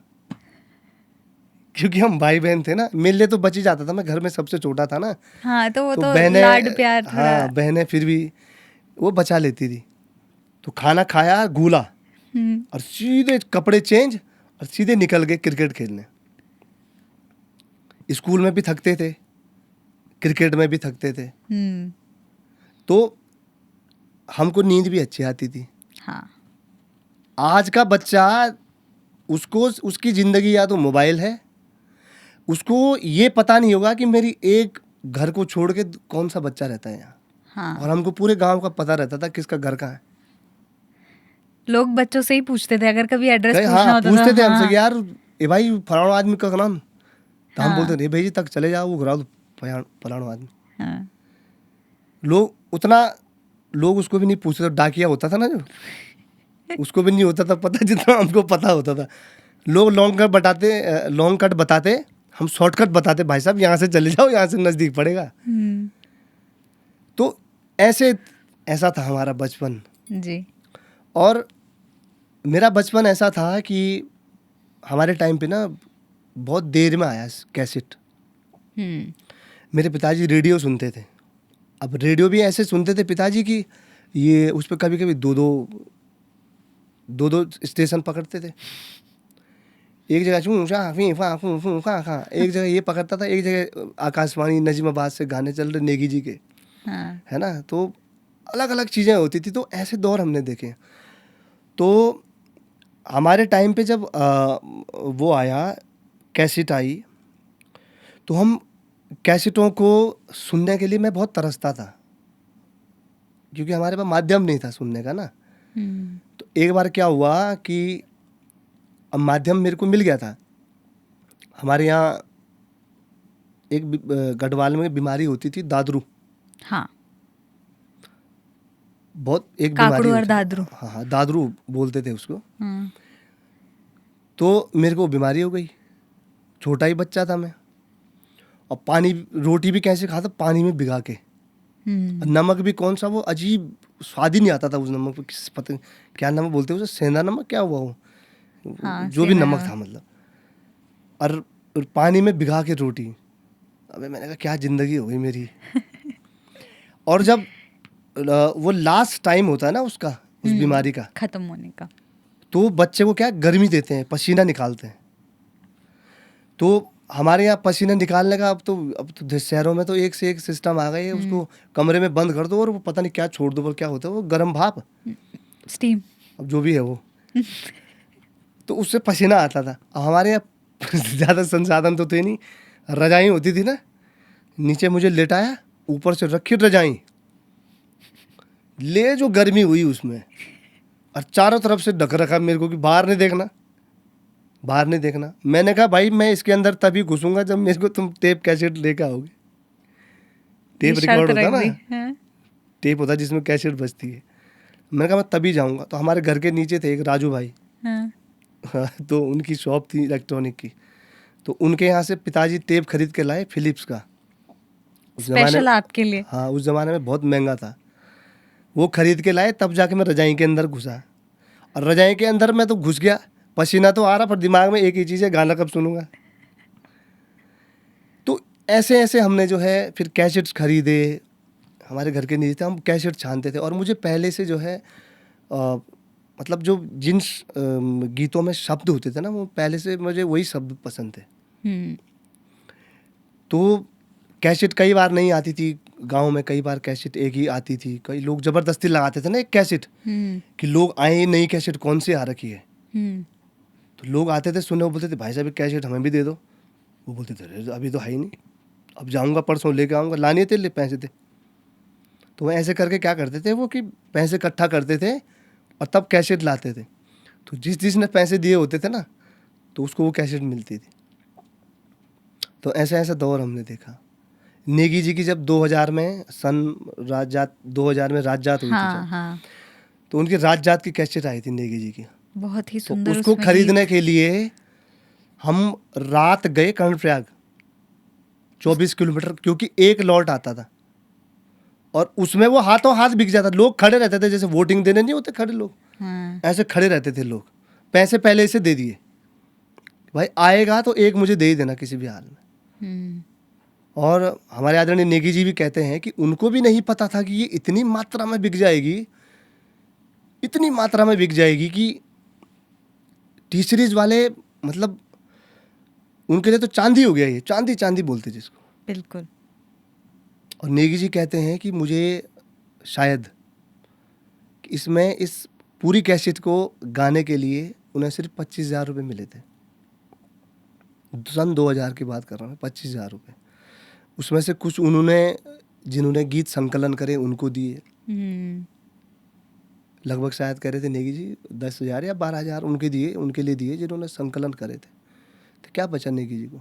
Speaker 1: क्योंकि हम भाई बहन थे ना। मेरे लिए तो बच ही जाता था, मैं घर में सबसे छोटा था ना।
Speaker 2: हाँ तो वो
Speaker 1: तो
Speaker 2: तो
Speaker 1: बहनें,
Speaker 2: लाड प्यार थोड़ा।
Speaker 1: हाँ बहनें फिर भी वो बचा लेती थी। तो खाना खाया, घूला,
Speaker 2: हम्म,
Speaker 1: और सीधे कपड़े चेंज और सीधे निकल गए क्रिकेट खेलने। स्कूल में भी थकते थे, क्रिकेट में भी थकते थे,
Speaker 2: हम्म,
Speaker 1: तो हमको नींद भी अच्छी आती थी।
Speaker 2: हाँ,
Speaker 1: आज का बच्चा, उसको उसकी ज़िंदगी या तो मोबाइल है, उसको ये पता नहीं होगा कि मेरी एक घर को छोड़ के कौन सा बच्चा रहता है यहाँ।
Speaker 2: हाँ।
Speaker 1: और हमको पूरे गांव का पता रहता था किसका घर कहाँ है।
Speaker 2: लोग बच्चों से ही पूछते थे अगर कभी एड्रेस
Speaker 1: कहे
Speaker 2: पूछना
Speaker 1: हाँ,
Speaker 2: होता
Speaker 1: पूछते
Speaker 2: था।
Speaker 1: थे हमसे
Speaker 2: हाँ,
Speaker 1: कि यार ये भाई फलाना आदमी का नाम, तो हम
Speaker 2: हाँ,
Speaker 1: बोलते थे भाई जी तक चले जाओ, वो घुरा दो फलाना आदमी।
Speaker 2: हाँ,
Speaker 1: लोग उतना, लोग उसको भी नहीं पूछते थे। डाकिया होता था ना जो, उसको भी नहीं होता था पता जितना हमको पता होता था। लोग लॉन्ग कट बताते, हम शॉर्टकट बताते, भाई साहब यहाँ से चले जाओ, यहाँ से नज़दीक पड़ेगा।
Speaker 2: हम्म,
Speaker 1: तो ऐसा था हमारा बचपन।
Speaker 2: जी,
Speaker 1: और मेरा बचपन ऐसा था कि हमारे टाइम पे ना बहुत देर में आया कैसेट।
Speaker 2: हम्म,
Speaker 1: मेरे पिताजी रेडियो सुनते थे। अब रेडियो भी ऐसे सुनते थे पिताजी की, ये उस पर कभी कभी दो स्टेशन पकड़ते थे। एक जगह चूं शा फी फा फू फू खा खा, एक जगह ये पकड़ता था, एक जगह आकाशवाणी नजीमाबाद से गाने चल रहे नेगी जी के,
Speaker 2: हाँ,
Speaker 1: है ना। तो अलग अलग चीज़ें होती थी। तो ऐसे दौर हमने देखे। तो हमारे टाइम पे जब वो आया, कैसेट आई, तो हम कैसेटों को सुनने के लिए मैं बहुत तरसता था, क्योंकि हमारे पास माध्यम नहीं था सुनने का ना।
Speaker 2: हम्म,
Speaker 1: तो एक बार क्या हुआ कि अब माध्यम मेरे को मिल गया था। हमारे यहाँ एक गढ़वाल में बीमारी होती थी, दादरू।
Speaker 2: हाँ,
Speaker 1: बहुत एक बीमारी
Speaker 2: काकड़ू और
Speaker 1: होती थी।
Speaker 2: दादरू।
Speaker 1: हाँ हाँ, दादरू बोलते थे उसको।
Speaker 2: हाँ,
Speaker 1: तो मेरे को बीमारी हो गई, छोटा ही बच्चा था मैं। और पानी, रोटी भी कैसे खाता, पानी में भिगा के। और नमक भी कौन सा, वो अजीब स्वाद ही नहीं आता था उस नमक पे, किस पता नहीं क्या नमक बोलते हैं उसे, सेंधा नमक क्या हुआ वो,
Speaker 2: हाँ,
Speaker 1: जो भी
Speaker 2: सेंधा
Speaker 1: नमक
Speaker 2: नमक।
Speaker 1: था मतलब। और पानी में भिगा के रोटी। अबे मैंने कहा क्या ज़िंदगी हो गई मेरी। और जब वो लास्ट टाइम होता है ना उसका, उस बीमारी का,
Speaker 2: खत्म होने का।
Speaker 1: तो बच्चे को क्या गर्मी देते हैं, पसीना निकालते हैं। तो हमारे यहाँ पसीना निकालने का अब तो शहरों में तो एक से एक सिस्टम आ गए है। उसको कमरे में बंद कर दो और वो पता नहीं क्या छोड़ दो, पर क्या होता है वो गर्म भाप,
Speaker 2: स्टीम।
Speaker 1: अब जो भी है वो। तो उससे पसीना आता था। अब हमारे यहाँ ज़्यादा संसाधन तो थे नहीं। रजाई होती थी ना, नीचे मुझे लेटाया, ऊपर से रखी रजाई, ले जो गर्मी हुई उसमें, और चारों तरफ से ढक रखा मेरे को कि बाहर नहीं देखना, बाहर नहीं देखना। मैंने कहा भाई मैं इसके अंदर तभी घुसूंगा जब मेरे को तुम टेप कैसेट लेकर आओगे। टेप
Speaker 2: ये
Speaker 1: रिकॉर्ड
Speaker 2: शर्त
Speaker 1: होता
Speaker 2: रख
Speaker 1: ना,
Speaker 2: दी। हाँ,
Speaker 1: टेप होता जिसमें कैसेट बजती है। मैंने कहा मैं तभी जाऊंगा। तो हमारे घर के नीचे थे एक राजू भाई,
Speaker 2: हाँ,
Speaker 1: हाँ, तो उनकी शॉप थी इलेक्ट्रॉनिक की। तो उनके यहाँ से पिताजी टेप खरीद के लाए फिलिप्स का। उस
Speaker 2: स्पेशल आपके लिए।
Speaker 1: हाँ, उस ज़माने में बहुत महंगा था। वो खरीद के लाए, तब जाके मैं रजाई के अंदर घुसा। और रजाई के अंदर मैं तो घुस गया, पसीना तो आ रहा, पर दिमाग में एक ही चीज़ है, गाना कब सुनूंगा। तो ऐसे ऐसे हमने जो है फिर कैसेट्स खरीदे। हमारे घर के नीचे थे, हम कैसेट छानते थे। और मुझे पहले से जो है मतलब जो जिन गीतों में शब्द होते थे ना, वो पहले से मुझे वही शब्द पसंद थे। तो कैसेट कई बार नहीं आती थी गांव में, कई बार कैसेट एक ही आती थी। कई लोग ज़बरदस्ती लगाते थे ना एक कैसेट, कि लोग आए, नई कैसेट कौन सी आ रखी है। तो लोग आते थे सुनने, वो बोलते थे भाई साहब कैसेट हमें भी दे दो। वो बोलते थे अरे अभी तो है ही नहीं, अब जाऊंगा परसों लेके आऊँगा, लाने थे, ले पैसे थे। तो वो ऐसे करके क्या करते थे वो, कि पैसे इकट्ठा करते थे और तब कैसेट लाते थे। तो जिसने पैसे दिए होते थे ना, तो उसको वो कैसेट मिलती थी। तो ऐसा ऐसा दौर हमने देखा। नेगी जी की जब 2000 में रात जात 2000 में रात जात हुई थी जब,
Speaker 2: हाँ।
Speaker 1: तो उनकी रात जात की कैसेट आई थी नेगी जी की।
Speaker 2: बहुत ही
Speaker 1: तो
Speaker 2: सुंदर।
Speaker 1: उसको
Speaker 2: उसमें
Speaker 1: खरीदने
Speaker 2: गीत।
Speaker 1: के लिए हम रात गए कर्णप्रयाग, 24 किलोमीटर, क्योंकि एक लॉट आता था और उसमें वो हाथों हाथ बिक जाता। लोग खड़े रहते थे, जैसे वोटिंग देने नहीं होते खड़े लोग, ऐसे खड़े रहते थे लोग। पैसे पहले से दे दिए, भाई आएगा तो एक मुझे दे ही देना किसी भी हाल में। और हमारे आदरणीय नेगी जी भी कहते हैं कि उनको भी नहीं पता था कि ये इतनी मात्रा में बिक जाएगी, इतनी मात्रा में बिक जाएगी कि टी सीरीज वाले, मतलब उनके लिए तो चांदी हो गया ये, चांदी चांदी बोलते जिसको।
Speaker 2: बिल्कुल।
Speaker 1: और नेगी जी कहते हैं कि मुझे शायद इसमें इस पूरी कैसेट को गाने के लिए उन्हें सिर्फ 25,000 रुपये मिले थे। सन 2000 की बात कर रहा हूँ, 25,000 रुपये। उसमें से कुछ उन्होंने, जिन्होंने गीत संकलन करे उनको दिए। लगभग शायद कह रहे थे नेगी जी 10,000 या 12,000 उनके दिए, उनके लिए दिए जिन्होंने संकलन करे थे। तो क्या बचा नेगी जी को?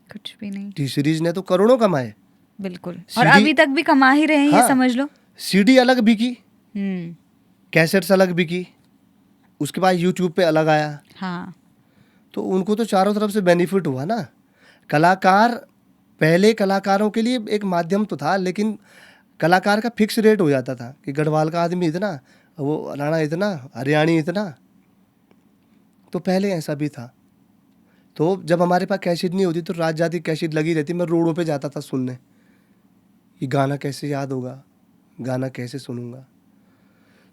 Speaker 2: कुछ भी नहीं।
Speaker 1: टी सीरीज ने तो करोड़ों कमाए।
Speaker 2: बिल्कुल। और अभी तक भी कमा ही रहे हैं,
Speaker 1: हाँ,
Speaker 2: ये समझ लो।
Speaker 1: सीडी अलग बिकी, कैसेट्स अलग बिकी, उसके बाद यूट्यूब पे अलग आया।
Speaker 2: हाँ।
Speaker 1: तो उनको तो चारों तरफ से बेनिफिट हुआ ना। कलाकार, पहले कलाकारों के लिए एक माध्यम तो था, लेकिन कलाकार का फिक्स रेट हो जाता था कि गढ़वाल का आदमी इतना, वो राणा इतना, हरियाणी इतना। तो पहले ऐसा भी था। तो जब हमारे पास कैसेट नहीं होती तो रात जाती कैसेट लगी रहती, मैं रोडों पे जाता था सुनने, ये गाना कैसे याद होगा, गाना कैसे सुनूंगा।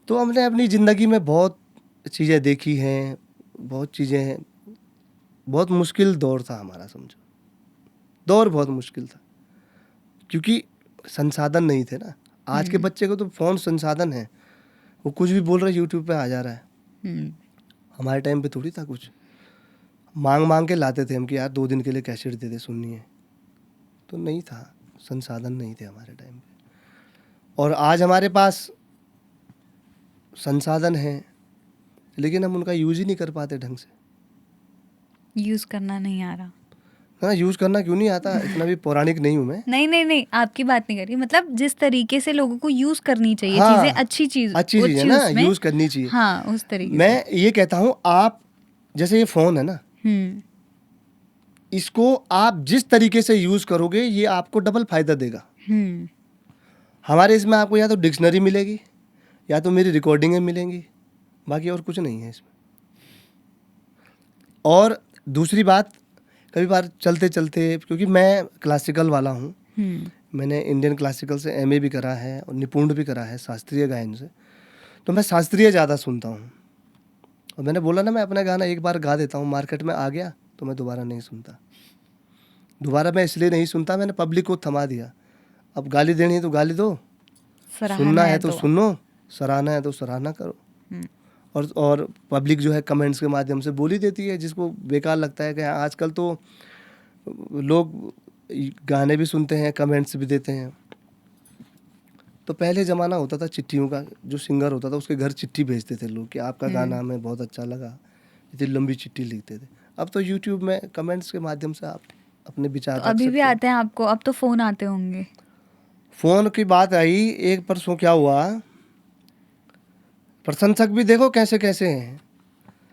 Speaker 1: तो हमने अपनी ज़िंदगी में बहुत चीज़ें देखी हैं, बहुत चीज़ें हैं। बहुत मुश्किल दौर था हमारा, समझो, दौर बहुत मुश्किल था, क्योंकि संसाधन नहीं थे ना। आज के बच्चे को तो फ़ोन संसाधन है, वो कुछ भी बोल रहा है यूट्यूब पे आ जा रहा है। हमारे टाइम पे थोड़ी था कुछ, मांग मांग के लाते थे हम कि यार 2 दिन के लिए कैसेट दे दे, सुननी है। तो नहीं था, संसाधन नहीं थे हमारे टाइम पे। और आज हमारे पास संसाधन हैं, लेकिन हम उनका यूज़ ही नहीं कर पाते ढंग से।
Speaker 2: यूज करना नहीं आ रहा।
Speaker 1: हाँ, यूज़ करना क्यों नहीं आता, इतना भी पौराणिक नहीं हूँ मैं।
Speaker 2: नहीं, आपकी बात नहीं कर रही। मतलब जिस तरीके से लोगों को यूज करनी चाहिए,
Speaker 1: हाँ,
Speaker 2: चीजें अच्छी चीज
Speaker 1: है ना, यूज़ करनी चाहिए।
Speaker 2: हाँ, उस तरीके
Speaker 1: मैं ये कहता हूँ, आप जैसे ये फ़ोन है ना, इसको आप जिस तरीके से यूज़ करोगे ये आपको डबल फायदा देगा। हमारे इसमें आपको या तो डिक्शनरी मिलेगी या तो मेरी रिकॉर्डिंगें मिलेंगी, बाकी और कुछ नहीं है इसमें। और दूसरी बात, कभी बार चलते चलते, क्योंकि मैं क्लासिकल वाला हूँ, मैंने इंडियन क्लासिकल से एमए भी करा है और निपुण भी करा है शास्त्रीय गायन से, तो मैं शास्त्रीय ज़्यादा सुनता हूँ। और मैंने बोला ना, मैं अपना गाना एक बार गा देता हूँ, मार्केट में आ गया तो मैं दोबारा नहीं सुनता। दोबारा मैं इसलिए नहीं सुनता, मैंने पब्लिक को थमा दिया। अब गाली देनी है तो गाली दो, सुनना है तो सुनो, सराहना है तो सराहना करो। और पब्लिक जो है कमेंट्स के माध्यम से बोली देती है, जिसको बेकार लगता है। कि आजकल तो लोग गाने भी सुनते हैं, कमेंट्स भी देते हैं। तो पहले ज़माना होता था चिट्ठियों का, जो सिंगर होता था उसके घर चिट्ठी भेजते थे लोग कि आपका गाना हमें बहुत अच्छा लगा, इतनी लंबी चिट्ठी लिखते थे। अब तो यूट्यूब में कमेंट्स के माध्यम से आप अपने विचार,
Speaker 2: तो अभी भी आते हैं आपको? अब तो फ़ोन आते होंगे।
Speaker 1: फ़ोन की बात आई, एक परसों क्या हुआ, प्रशंसक भी देखो कैसे कैसे हैं।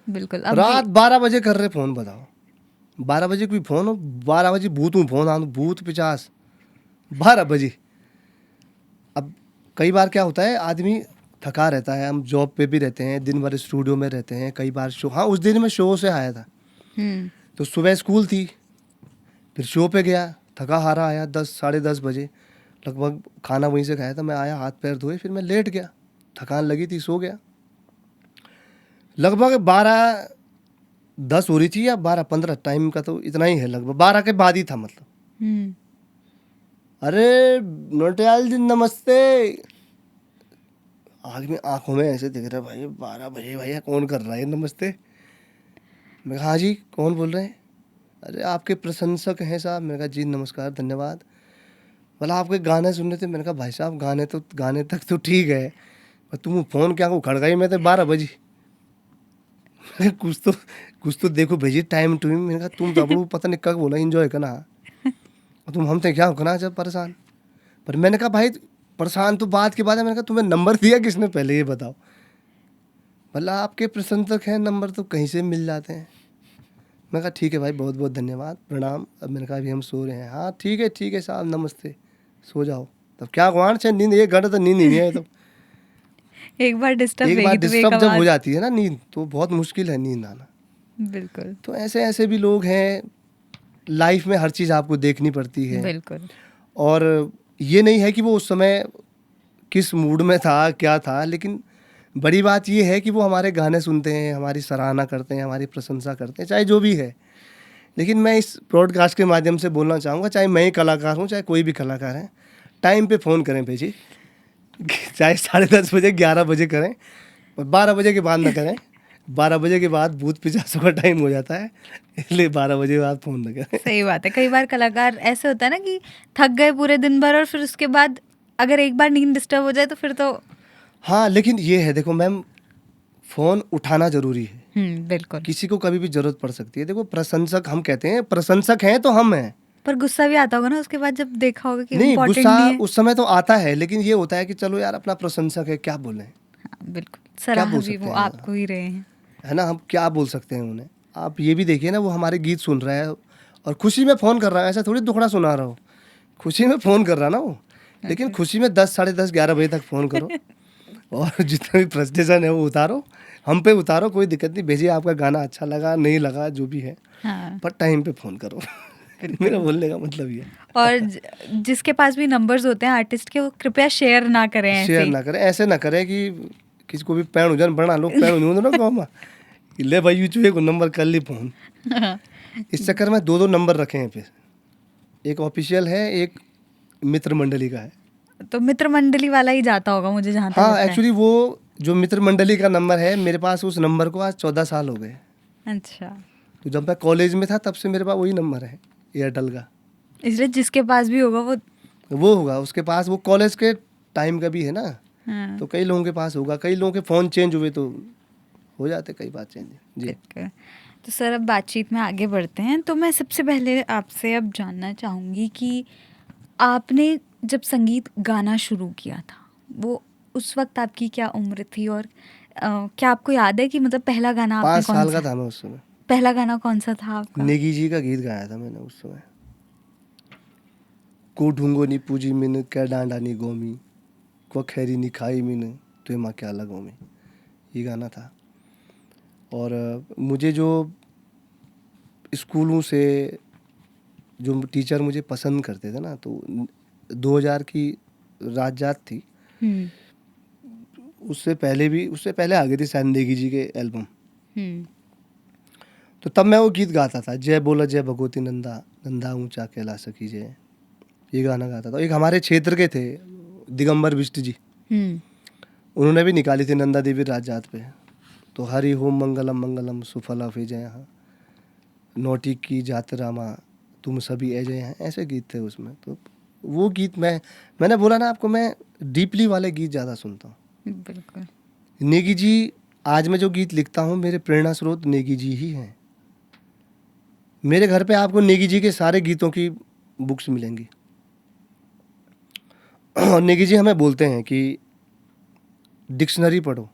Speaker 2: बिल्कुल।
Speaker 1: रात 12 बजे कर रहे फ़ोन, बताओ। 12 बजे कोई फ़ोन हो, 12 बजे भूत में फ़ोन आना, भूत 50, 12 बजे। अब कई बार क्या होता है, आदमी थका रहता है, हम जॉब पे भी रहते हैं, दिन भर स्टूडियो में रहते हैं, कई बार शो, हाँ उस दिन मैं शो से आया था, तो सुबह स्कूल थी, फिर शो पे गया, थका हारा आया, 10 साढ़े 10 बजे लगभग, खाना वहीं से खाया था, मैं आया हाथ पैर धोए, फिर मैं लेट गया, थकान लगी थी, सो गया। लगभग 12:10 हो रही थी या 12:15, टाइम का तो इतना ही है, लगभग 12 के बाद ही था मतलब। अरे नोटियाल जी नमस्ते, आग में आंखों में ऐसे दिख रहा है, भाई 12 बजे भैया कौन कर रहा है नमस्ते। मैं कहा हाँ जी कौन बोल रहे हैं। अरे आपके प्रशंसक हैं साहब। मैंने कहा जी नमस्कार धन्यवाद। बोला आपके गाने सुनने थे। मैंने कहा भाई साहब गाने तक तो ठीक है, पर तुम फ़ोन क्या को खड़काई में थे 12 बजे। कुछ तो देखो भेजी टाइम टू। मैंने कहा तुम तो अपनू पता नहीं कब बोला इंजॉय करना, और तुम हमसे क्या करना जब परेशान। पर मैंने कहा भाई परेशान तो बात की बात है। मैंने कहा तुम्हें नंबर दिया किसने पहले ये बताओ। बोला आपके प्रशंसक हैं, नंबर तो कहीं से मिल जाते हैं। मैं कहा ठीक है भाई बहुत बहुत धन्यवाद प्रणाम। अब मैंने कहा अभी हम सो रहे हैं। हाँ ठीक है साहब नमस्ते, सो जाओ। तब क्या गुआन से नींद, 1 घंटा तो नींद ही नहीं है। तो
Speaker 2: एक बार डिस्टर्ब
Speaker 1: एक बार
Speaker 2: होगी तो एक
Speaker 1: डिस्टर्ब जब हो
Speaker 2: आवाज।
Speaker 1: जाती है ना नींद, तो बहुत मुश्किल है नींद आना।
Speaker 2: बिल्कुल
Speaker 1: तो ऐसे ऐसे भी लोग हैं। लाइफ में हर चीज़ आपको देखनी पड़ती है,
Speaker 2: बिल्कुल।
Speaker 1: और ये नहीं है कि वो उस समय किस मूड में था क्या था, लेकिन बड़ी बात ये है कि वो हमारे गाने सुनते हैं, हमारी सराहना करते हैं, हमारी प्रशंसा करते हैं, चाहे जो भी है। लेकिन मैं इस ब्रॉडकास्ट के माध्यम से बोलना चाहूँगा, चाहे मैं ही कलाकार हूँ चाहे कोई भी कलाकार है, टाइम पे फ़ोन करें भेजी, चाहे 10:30 बजे 11 बजे करें, पर 12 बजे के बाद ना करें। 12 बजे के बाद भूत पिशाचों का टाइम हो जाता है, इसलिए 12 बजे के बाद फ़ोन ना करें।
Speaker 2: सही बात है। कई बार कलाकार ऐसे होता है ना कि थक गए पूरे दिन भर, और फिर उसके बाद अगर एक बार नींद डिस्टर्ब हो जाए तो फिर तो।
Speaker 1: हाँ लेकिन ये है देखो मैम, फ़ोन उठाना ज़रूरी है।
Speaker 2: बिल्कुल।
Speaker 1: किसी को कभी भी ज़रूरत पड़ सकती है। देखो प्रशंसक हम कहते हैं, प्रशंसक हैं तो हम हैं।
Speaker 2: पर गुस्सा भी आता होगा ना उसके बाद, जब देखा होगा कि
Speaker 1: नहीं
Speaker 2: इम्पोर्टेंट
Speaker 1: गुस्सा
Speaker 2: नहीं है।
Speaker 1: उस समय तो आता है, लेकिन ये होता है कि चलो यार अपना प्रशंसक है, क्या बोलें,
Speaker 2: हाँ बिल्कुल,
Speaker 1: क्या
Speaker 2: सराह
Speaker 1: बोल
Speaker 2: भी
Speaker 1: सकते
Speaker 2: वो
Speaker 1: हैं,
Speaker 2: आपको ही रहे हैं।
Speaker 1: है ना, हम क्या बोल सकते हैं उन्हें। आप ये भी देखिए ना, वो हमारे गीत सुन रहा है और खुशी में फ़ोन कर रहा है, ऐसा थोड़ी दुखड़ा सुना रहा हो, खुशी में फ़ोन कर रहा ना वो। लेकिन
Speaker 2: Okay.
Speaker 1: खुशी में 10 साढ़े 10 11 बजे तक फ़ोन करो, और जितना भी फ्रस्ट्रेशन है वो उतारो, हम पे उतारो, कोई दिक्कत नहीं। भेजिए आपका गाना अच्छा लगा नहीं लगा जो भी है,
Speaker 2: हाँ
Speaker 1: पर टाइम पे फ़ोन करो। मेरा बोलने का मतलब ये है।
Speaker 2: और जिसके पास भी नंबर्स होते हैं आर्टिस्ट के, वो कृपया शेयर ना करें ऐसे
Speaker 1: शेयर
Speaker 2: ही।
Speaker 1: ना करें, ऐसे ना करें कि किसी को भी पैण उजन बना लो, पैण नहीं ना गाँव में कि ले भाई यूट्यूब को नंबर कर ली फ़ोन। इस चक्कर में 2 नंबर रखे हैं। फिर एक ऑफिशियल है, एक मित्र मंडली का है।
Speaker 2: तो मित्र मंडली वाला ही जाता होगा मुझे जहाँ तक
Speaker 1: हाँ
Speaker 2: लगता है।
Speaker 1: एक्चुअली वो जो मित्र मंडली का नंबर है मेरे पास, उस नंबर को आज 14 साल हो गए।
Speaker 2: अच्छा,
Speaker 1: तो जब मैं कॉलेज में था तब से मेरे पास वही नंबर है एयरटेल का।
Speaker 2: इसलिए जिसके पास भी होगा
Speaker 1: वो होगा उसके पास, वो कॉलेज के टाइम का भी है ना,
Speaker 2: हाँ
Speaker 1: तो कई लोगों के पास होगा। कई लोगों के फ़ोन चेंज हुए तो हो जाते कई बार चेंज जी।
Speaker 2: बिल्कुल। तो सर अब बातचीत में आगे बढ़ते हैं। तो मैं सबसे पहले आपसे अब जानना चाहूँगी कि आपने जब संगीत गाना शुरू किया था, वो उस वक्त आपकी क्या उम्र थी, और क्या आपको याद है कि मतलब पहला गाना आपने
Speaker 1: 5
Speaker 2: कौन
Speaker 1: साल
Speaker 2: सा,
Speaker 1: का था मैं उस समय।
Speaker 2: पहला गाना कौन सा था आपका?
Speaker 1: नेगी जी का गीत गाया था मैंने उस समय। को ढूंगो नी पूजी मिन कै डांडा नी गोमी, को खैरी नी खाई मिन तो माँ क्या लगो में, ये गाना था। और मुझे जो स्कूलों से जो टीचर मुझे पसंद करते थे ना, तो 2000 की रात जात थी,
Speaker 2: हम्म
Speaker 1: उससे पहले आ गई थी शायद नेगी जी के एल्बम।
Speaker 2: हम्म
Speaker 1: तो तब मैं वो गीत गाता था, जय बोला जय भगवती नंदा, नंदा ऊंचा कैला सकी जय, ये गाना गाता था। एक हमारे क्षेत्र के थे दिगंबर बिष्ट जी,
Speaker 2: हम्म
Speaker 1: उन्होंने भी निकाली थी नंदा देवी रात जात पे। तो हरि होम मंगलम मंगलम सुफला फे जय, नोटी की जात रामा तुम सभी अजय हैं, ऐसे गीत थे उसमें। तो वो गीत मैंने बोला ना आपको, मैं डीपली वाले गीत ज़्यादा सुनता हूँ।
Speaker 2: बिल्कुल।
Speaker 1: नेगी जी, आज मैं जो गीत लिखता हूँ मेरे प्रेरणा स्रोत नेगी जी ही हैं। मेरे घर पे आपको नेगी जी के सारे गीतों की बुक्स मिलेंगी। और नेगी जी हमें बोलते हैं कि डिक्शनरी पढ़ो।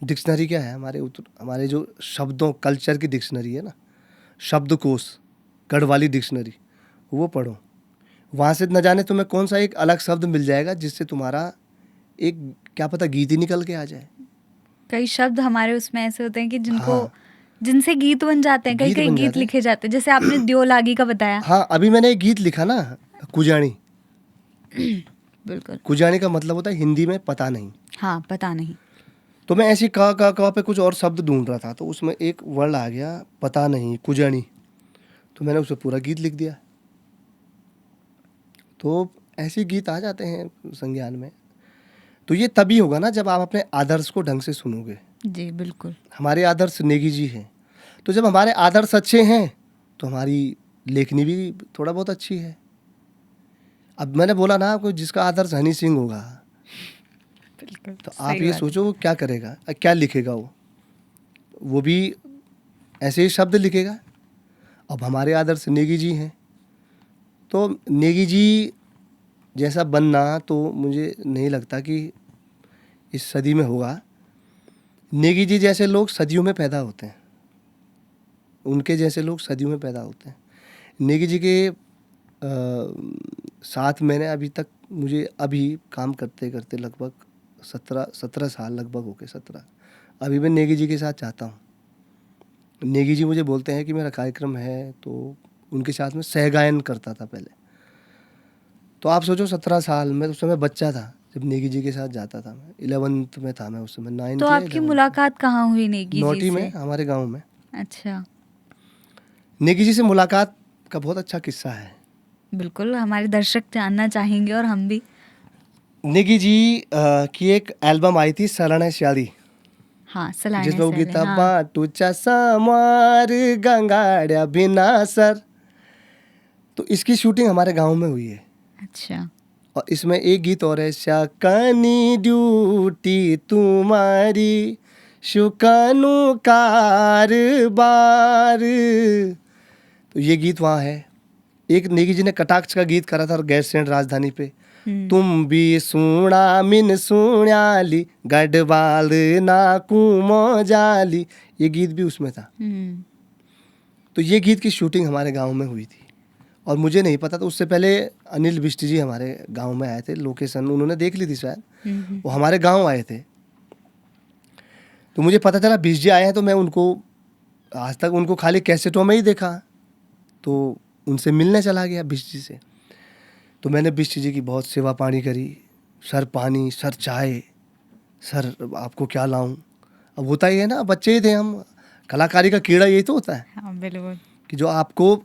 Speaker 1: डिक्शनरी क्या है, हमारे जो शब्दों, कल्चर की डिक्शनरी है ना, शब्दकोश, गढ़वाली डिक्शनरी, वो पढ़ो। वहाँ से न जाने तुम्हें कौन सा एक अलग शब्द मिल जाएगा जिससे तुम्हारा एक क्या पता गीत ही निकल के आ जाए।
Speaker 2: कई शब्द हमारे उसमें ऐसे होते हैं कि जिनको
Speaker 1: हाँ,
Speaker 2: जिनसे गीत बन जाते हैं, कई
Speaker 1: गीत
Speaker 2: कई
Speaker 1: बन
Speaker 2: गीत
Speaker 1: जाते हैं।
Speaker 2: लिखे जाते हैं, जैसे आपने दियो लागी का बताया।
Speaker 1: हाँ, अभी मैंने एक गीत लिखा ना, कुजाणी।
Speaker 2: बिल्कुल।
Speaker 1: कुजाणी का मतलब होता है हिंदी में पता नहीं।
Speaker 2: हाँ, पता नहीं।
Speaker 1: तो मैं ऐसी का पे कुछ और शब्द ढूंढ रहा था, तो उसमें एक वर्ड आ गया पता नहीं, कुजाणी। तो मैंने उसे पूरा गीत लिख दिया। तो ऐसे गीत आ जाते हैं संज्ञान में। तो ये तभी होगा ना जब आप अपने आदर्श को ढंग से सुनोगे।
Speaker 2: जी बिल्कुल।
Speaker 1: हमारे आदर्श नेगी जी हैं। तो जब हमारे आदर्श अच्छे हैं तो हमारी लेखनी भी थोड़ा बहुत अच्छी है। अब मैंने बोला ना आपको, जिसका आदर्श हनी सिंह होगा,
Speaker 2: बिल्कुल
Speaker 1: तो
Speaker 2: सही
Speaker 1: आप ये
Speaker 2: बात है।
Speaker 1: सोचो वो क्या करेगा, क्या लिखेगा। वो भी ऐसे ही शब्द लिखेगा। अब हमारे आदर्श नेगी जी हैं, तो नेगी जी जैसा बनना तो मुझे नहीं लगता कि इस सदी में होगा। नेगी जी जैसे लोग सदियों में पैदा होते हैं, उनके जैसे लोग सदियों में पैदा होते हैं। नेगी जी के साथ मैंने अभी तक, मुझे अभी काम करते करते लगभग 17 साल लगभग हो गए, 17। अभी मैं नेगी जी के साथ चाहता हूँ। नेगी जी मुझे बोलते हैं कि मेरा कार्यक्रम है, तो उनके साथ में सहगायन करता था पहले। तो आप सोचो 17 साल में, उस समय बच्चा था जब नेगी जी के साथ जाता था। मैं 11th में था, मैं उस समय 9th
Speaker 2: तो
Speaker 1: या
Speaker 2: आपकी
Speaker 1: 11th।
Speaker 2: मुलाकात कहाँ हुई नेगी जी
Speaker 1: नोटी
Speaker 2: से?
Speaker 1: में, हमारे गांव में।
Speaker 2: अच्छा।
Speaker 1: नेगी जी से मुलाकात का बहुत अच्छा किस्सा है।
Speaker 2: बिल्कुल, हमारे दर्शक जानना चाहेंगे और हम भी।
Speaker 1: नेगी जी की एक एल्बम आई थी, शरण है श्याली,
Speaker 2: हाँ, सलाने
Speaker 1: जिसमें वो
Speaker 2: से
Speaker 1: गीता
Speaker 2: हाँ।
Speaker 1: बाटूचा समार गंगाड़िया बिना सर। तो इसकी शूटिंग हमारे गांव में हुई है।
Speaker 2: अच्छा।
Speaker 1: और इसमें एक गीत और है, शाकनी ड्यूटी तुम्हारी शुकानु कारबार। तो ये गीत वहाँ है। एक नेगी जी ने कटाक्ष का गीत करा था और गैस स्टैंड राजधानी पे, तुम भी सुना मिन सुण्याली गढ़वाल ना कुमो जाली, ये गीत भी उसमें था। तो ये गीत की शूटिंग हमारे गांव में हुई थी और मुझे नहीं पता था। उससे पहले अनिल बिष्ट जी हमारे गांव में आए थे, लोकेशन उन्होंने देख ली थी शायद, वो हमारे गांव आए थे। तो मुझे पता चला बिष्ट जी आए हैं, तो मैं उनको आज तक उनको खाली कैसेटों में ही देखा, तो उनसे मिलने चला गया बिष्ट जी से। तो मैंने बिष्ट जी की बहुत सेवा पानी करी, सर पानी, सर चाय, सर आपको क्या लाऊं। अब होता ही है ना, बच्चे ही थे हम, कलाकारी का कीड़ा यही तो होता है
Speaker 2: हाँ बिल्कुल।
Speaker 1: कि जो आपको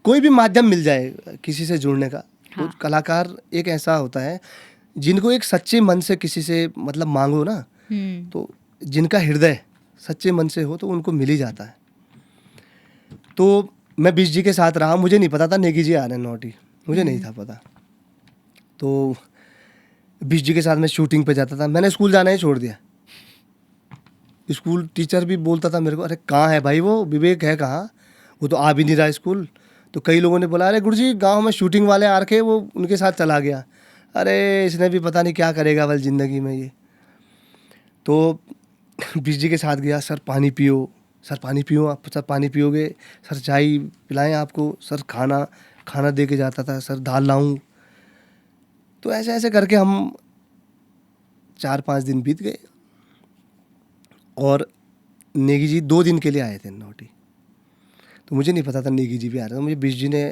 Speaker 1: कोई भी माध्यम मिल जाए किसी से जुड़ने का।
Speaker 2: हाँ।
Speaker 1: तो कलाकार एक ऐसा होता है जिनको एक सच्चे मन से किसी से मतलब मांगो ना, तो जिनका हृदय सच्चे मन से हो तो उनको मिल ही जाता है। तो मैं बिष्ट जी के साथ रहा, मुझे नहीं पता था नेगी जी आ रहे हैं नौटी, मुझे नहीं था पता। तो बिष्ट जी के साथ मैं शूटिंग पे जाता था। मैंने स्कूल जाना ही छोड़ दिया। स्कूल टीचर भी बोलता था मेरे को, अरे कहाँ है भाई वो विवेक, है कहाँ, वो तो आ भी नहीं रहा स्कूल। तो कई लोगों ने बोला, अरे गुरुजी गांव में शूटिंग वाले आ रखे, वो उनके साथ चला गया, अरे इसने भी पता नहीं क्या करेगा बल ज़िंदगी में ये। तो बिष्ट जी के साथ गया, सर पानी पियो, सर पानी पियो, आप सर पानी पियोगे, सर चाय पिलाएं आपको, सर खाना खाना दे के जाता था, सर दाल लाऊं। तो ऐसे ऐसे करके हम 4-5 दिन बीत गए और नेगी जी 2 दिन के लिए आए थे नौटी। तो मुझे नहीं पता था नेगी जी भी आ रहे हैं। तो मुझे बिष्ट जी ने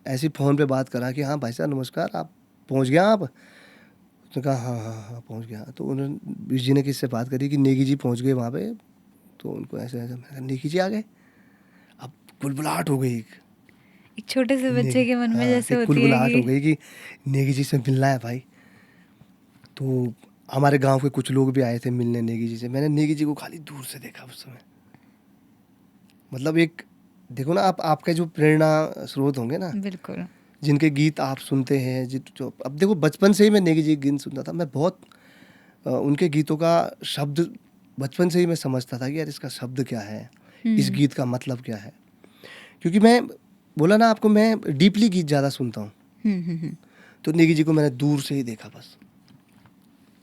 Speaker 1: ऐसे फ़ोन पे बात करा कि हाँ भाई साहब नमस्कार, आप पहुंच गया आप। उसने कहा हाँ हाँ हाँ पहुंच गया। तो उन्होंने बिष्ट जी ने किससे बात करी कि नेगी जी पहुंच गए वहाँ पे। तो उनको ऐसे ऐसे, मैंने कहा नेगी जी आ गए। अब बुलबुलाहट हो गई,
Speaker 2: एक छोटे से बच्चे के मन में
Speaker 1: हाँ
Speaker 2: जैसे
Speaker 1: एक
Speaker 2: होती है
Speaker 1: बुलबुलाहट हो
Speaker 2: कि
Speaker 1: गई कि नेगी जी से मिलना है भाई। तो हमारे गांव के कुछ लोग भी आए थे मिलने नेगी जी से। मैंने नेगी जी को खाली दूर से देखा उस समय। मतलब एक देखो ना आप, आपके जो प्रेरणा स्रोत होंगे ना,
Speaker 2: बिल्कुल।
Speaker 1: जिनके गीत आप सुनते हैं, जो अब देखो बचपन से ही मैं नेगी जी के गीत सुनता था। मैं बहुत उनके गीतों का शब्द बचपन से ही मैं समझता था कि यार इसका शब्द क्या है, इस गीत का मतलब क्या है। क्योंकि मैं बोला ना आपको, मैं डीपली गीत ज़्यादा सुनता हूँ। तो नेगी जी को मैंने दूर से ही देखा बस,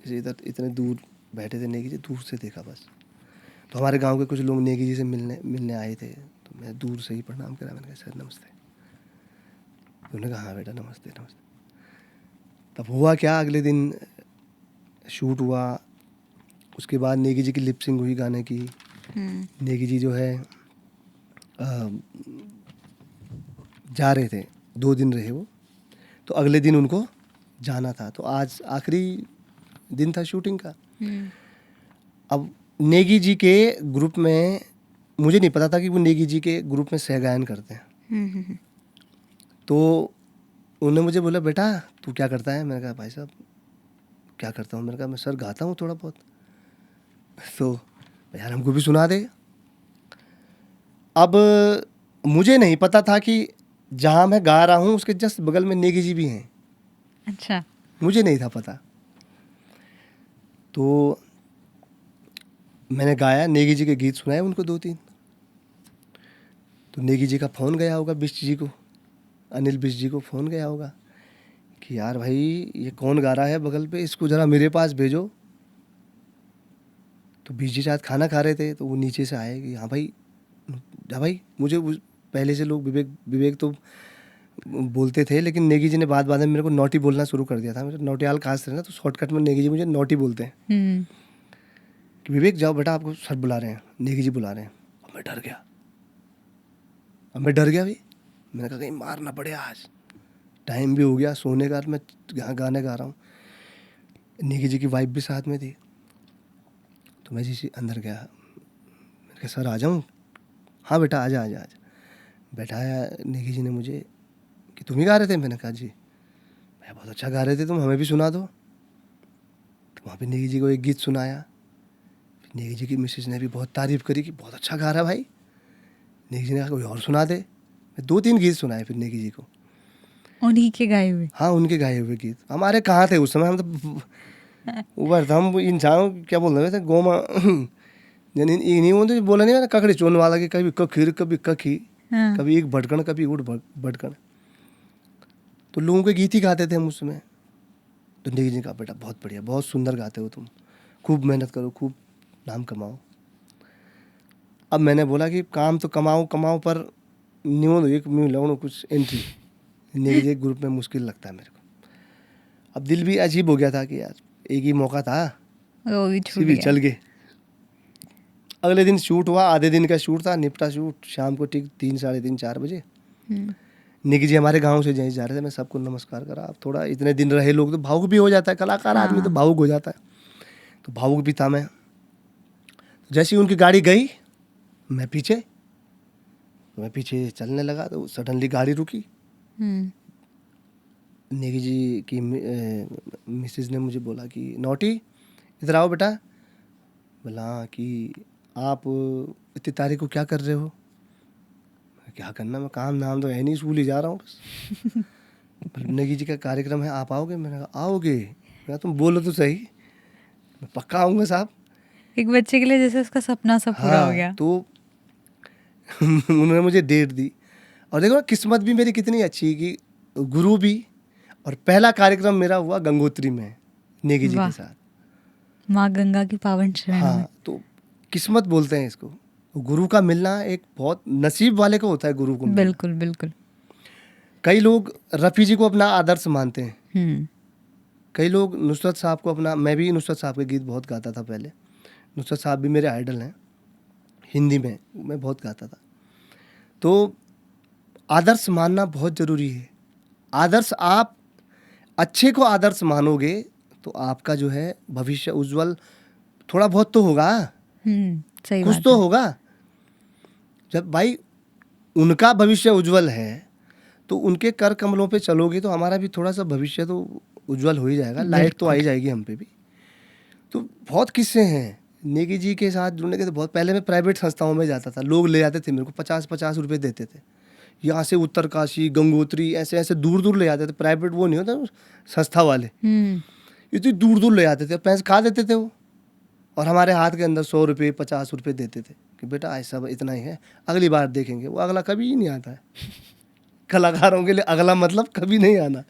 Speaker 1: जैसे इधर इतने दूर बैठे थे नेगी जी, दूर से देखा बस। तो हमारे गांव के कुछ लोग नेगी जी से मिलने मिलने आए थे। तो मैं दूर से ही प्रणाम करा, मैंने कहा सर नमस्ते। तो उन्होंने कहा हाँ बेटा नमस्ते नमस्ते। तब हुआ क्या, अगले दिन शूट हुआ, उसके बाद नेगी जी की लिपसिंग हुई गाने की। नेगी जी जो है जा रहे थे, 2 दिन रहे वो, तो अगले दिन उनको जाना था, तो आज आखिरी दिन था शूटिंग का। अब नेगी जी के ग्रुप में, मुझे नहीं पता था कि वो नेगी जी के ग्रुप में सह गायन करते हैं। तो उन्होंने मुझे बोला बेटा तू क्या करता है? मैंने कहा भाई साहब क्या करता हूँ? मैंने कहा मैं सर गाता हूँ थोड़ा बहुत। तो यार हमको भी सुना दे। अब मुझे नहीं पता था कि जहाँ मैं गा रहा हूँ उसके जस्ट बगल में नेगी जी भी हैं।
Speaker 2: अच्छा।
Speaker 1: मुझे नहीं था पता। तो मैंने गाया, नेगी जी के गीत सुनाए उनको 2-3। तो नेगी जी का फ़ोन गया होगा बिष्ट जी को, अनिल बिष्ट जी को फ़ोन गया होगा कि यार भाई ये कौन गा रहा है बगल पे, इसको ज़रा मेरे पास भेजो। तो बिष्ट जी शायद खाना खा रहे थे, तो वो नीचे से आए कि हाँ भाई मुझे पहले से लोग विवेक तो बोलते थे, लेकिन नेगी जी ने बाद में मेरे को नोटी बोलना शुरू कर दिया था। मेरे नोटियाल खास थे ना, तो शॉर्टकट में नेगी जी मुझे नोटी बोलते हैं कि विवेक जाओ बेटा आपको सर बुला रहे हैं, नेगी जी बुला रहे हैं। अब मैं डर गया भी। मैंने कहा कहीं मार ना पड़े, आज टाइम भी हो गया सोने का, मैं गाने गा रहा हूँ। नेगी जी की वाइफ भी साथ में थी। तो मैं जी अंदर गया, मैंने कहा सर आ जाऊँ? हाँ बेटा आजा। बैठाया नेगी जी ने मुझे कि तुम ही गा रहे थे? मैंने कहा जी। मैं बहुत अच्छा गा रहे थे, तुम हमें भी सुना दो। तो वहाँ पे नेगी जी को एक गीत सुनाया। नेगी जी की मिसेज ने भी बहुत तारीफ़ करी कि बहुत अच्छा गा रहा है भाई। नेगी जी ने कहा कोई और सुना दे। मैं 2-3 गीत सुनाए फिर नेगी जी को,
Speaker 2: उन्हीं के गाए हुए।
Speaker 1: हाँ उनके गाए हुए गीत। हमारे कहाँ थे उस समय, हम तो ऊपर था, हम इंसान क्या बोल रहे थे, गोमा नहीं बोलते, बोला नहीं मैंने ककड़ी चोन वाला की, कभी कखीर कभी कखी, कभी एक भटकन कभी उठ भटकन। तो लोगों के गीत ही गाते थे हम उस समय। तो नेगी जी ने कहा बेटा बहुत बढ़िया, बहुत सुंदर गाते हो तुम, खूब मेहनत करो, खूब नाम कमाओ। अब मैंने बोला कि काम तो कमाओ पर न्यू एक लगो कुछ एंट्री नेगी जी ग्रुप में मुश्किल लगता है मेरे को। अब दिल भी अजीब हो गया था कि यार एक ही मौका था,
Speaker 2: वो भी छूट
Speaker 1: भी
Speaker 2: गया।
Speaker 1: चल गए। अगले दिन शूट हुआ, आधे दिन का शूट था, निपटा शूट शाम को ठीक 3, 3:30, 4 बजे। नेगी जी हमारे गांव से जहीं जा रहे थे, मैं सबको नमस्कार करा। अब थोड़ा इतने दिन रहे लोग तो भावुक भी हो जाता है, कलाकार आदमी तो भावुक हो जाता है, तो भावुक भी था मैं। जैसे ही उनकी गाड़ी गई मैं पीछे चलने लगा, तो सडनली गाड़ी रुकी। नेगी जी की मिसेज ने मुझे बोला कि नोटी इधर आओ बेटा। बोला कि आप इतनी तारीख को क्या कर रहे हो? क्या करना, मैं काम नाम तो है नहीं, स्कूल ही जा रहा हूँ बस। नेगी जी का कार्यक्रम है, आप आओगे? मैंने कहा आओगे? मैं तुम बोलो तो सही, मैं पक्का आऊँगा साहब।
Speaker 2: एक बच्चे के लिए जैसे उसका सपना सब पूरा हो गया।
Speaker 1: तो उन्होंने मुझे डेट दी। और देखो किस्मत भी मेरी कितनी अच्छी कि गुरु भी, और पहला कार्यक्रम मेरा हुआ गंगोत्री में नेगी जी के साथ,
Speaker 2: माँ गंगा की पावन शरण में।
Speaker 1: हाँ, तो किस्मत बोलते हैं इसको। गुरु का मिलना एक बहुत नसीब वाले को होता है, गुरु को मिलना।
Speaker 2: बिल्कुल बिल्कुल।
Speaker 1: कई लोग रफ़ी जी को अपना आदर्श मानते हैं, कई लोग नुसरत साहब को अपना, मैं भी नुसरत साहब के गीत बहुत गाता था पहले। नुसरत साहब भी मेरे आइडल हैं, हिंदी में मैं बहुत गाता था। तो आदर्श मानना बहुत ज़रूरी है। आदर्श, आप अच्छे को आदर्श मानोगे तो आपका जो है भविष्य उज्जवल थोड़ा बहुत तो होगा,
Speaker 2: सही
Speaker 1: कुछ
Speaker 2: बात
Speaker 1: तो
Speaker 2: है।
Speaker 1: होगा। जब भाई उनका भविष्य उज्जवल है तो उनके कर कमलों पे चलोगे तो हमारा भी थोड़ा सा भविष्य तो उज्जवल हो ही जाएगा, लाइट तो आ ही जाएगी हम पे भी। तो बहुत किस्से हैं नेगी जी के साथ जुड़ने के। तो बहुत पहले मैं प्राइवेट संस्थाओं में जाता था, लोग ले जाते थे मेरे को, 50-50 रुपये देते थे। यहाँ से उत्तरकाशी, गंगोत्री, ऐसे ऐसे दूर दूर ले जाते थे। प्राइवेट वो नहीं होता, संस्था वाले इतनी दूर दूर ले जाते थे, पैसे खा देते थे वो, और हमारे हाथ के अंदर 100 रुपये 50 रुपये देते थे कि बेटा ऐसा इतना ही है, अगली बार देखेंगे। वो अगला कभी ही नहीं आता है। कलाकारों के लिए अगला मतलब कभी नहीं आना।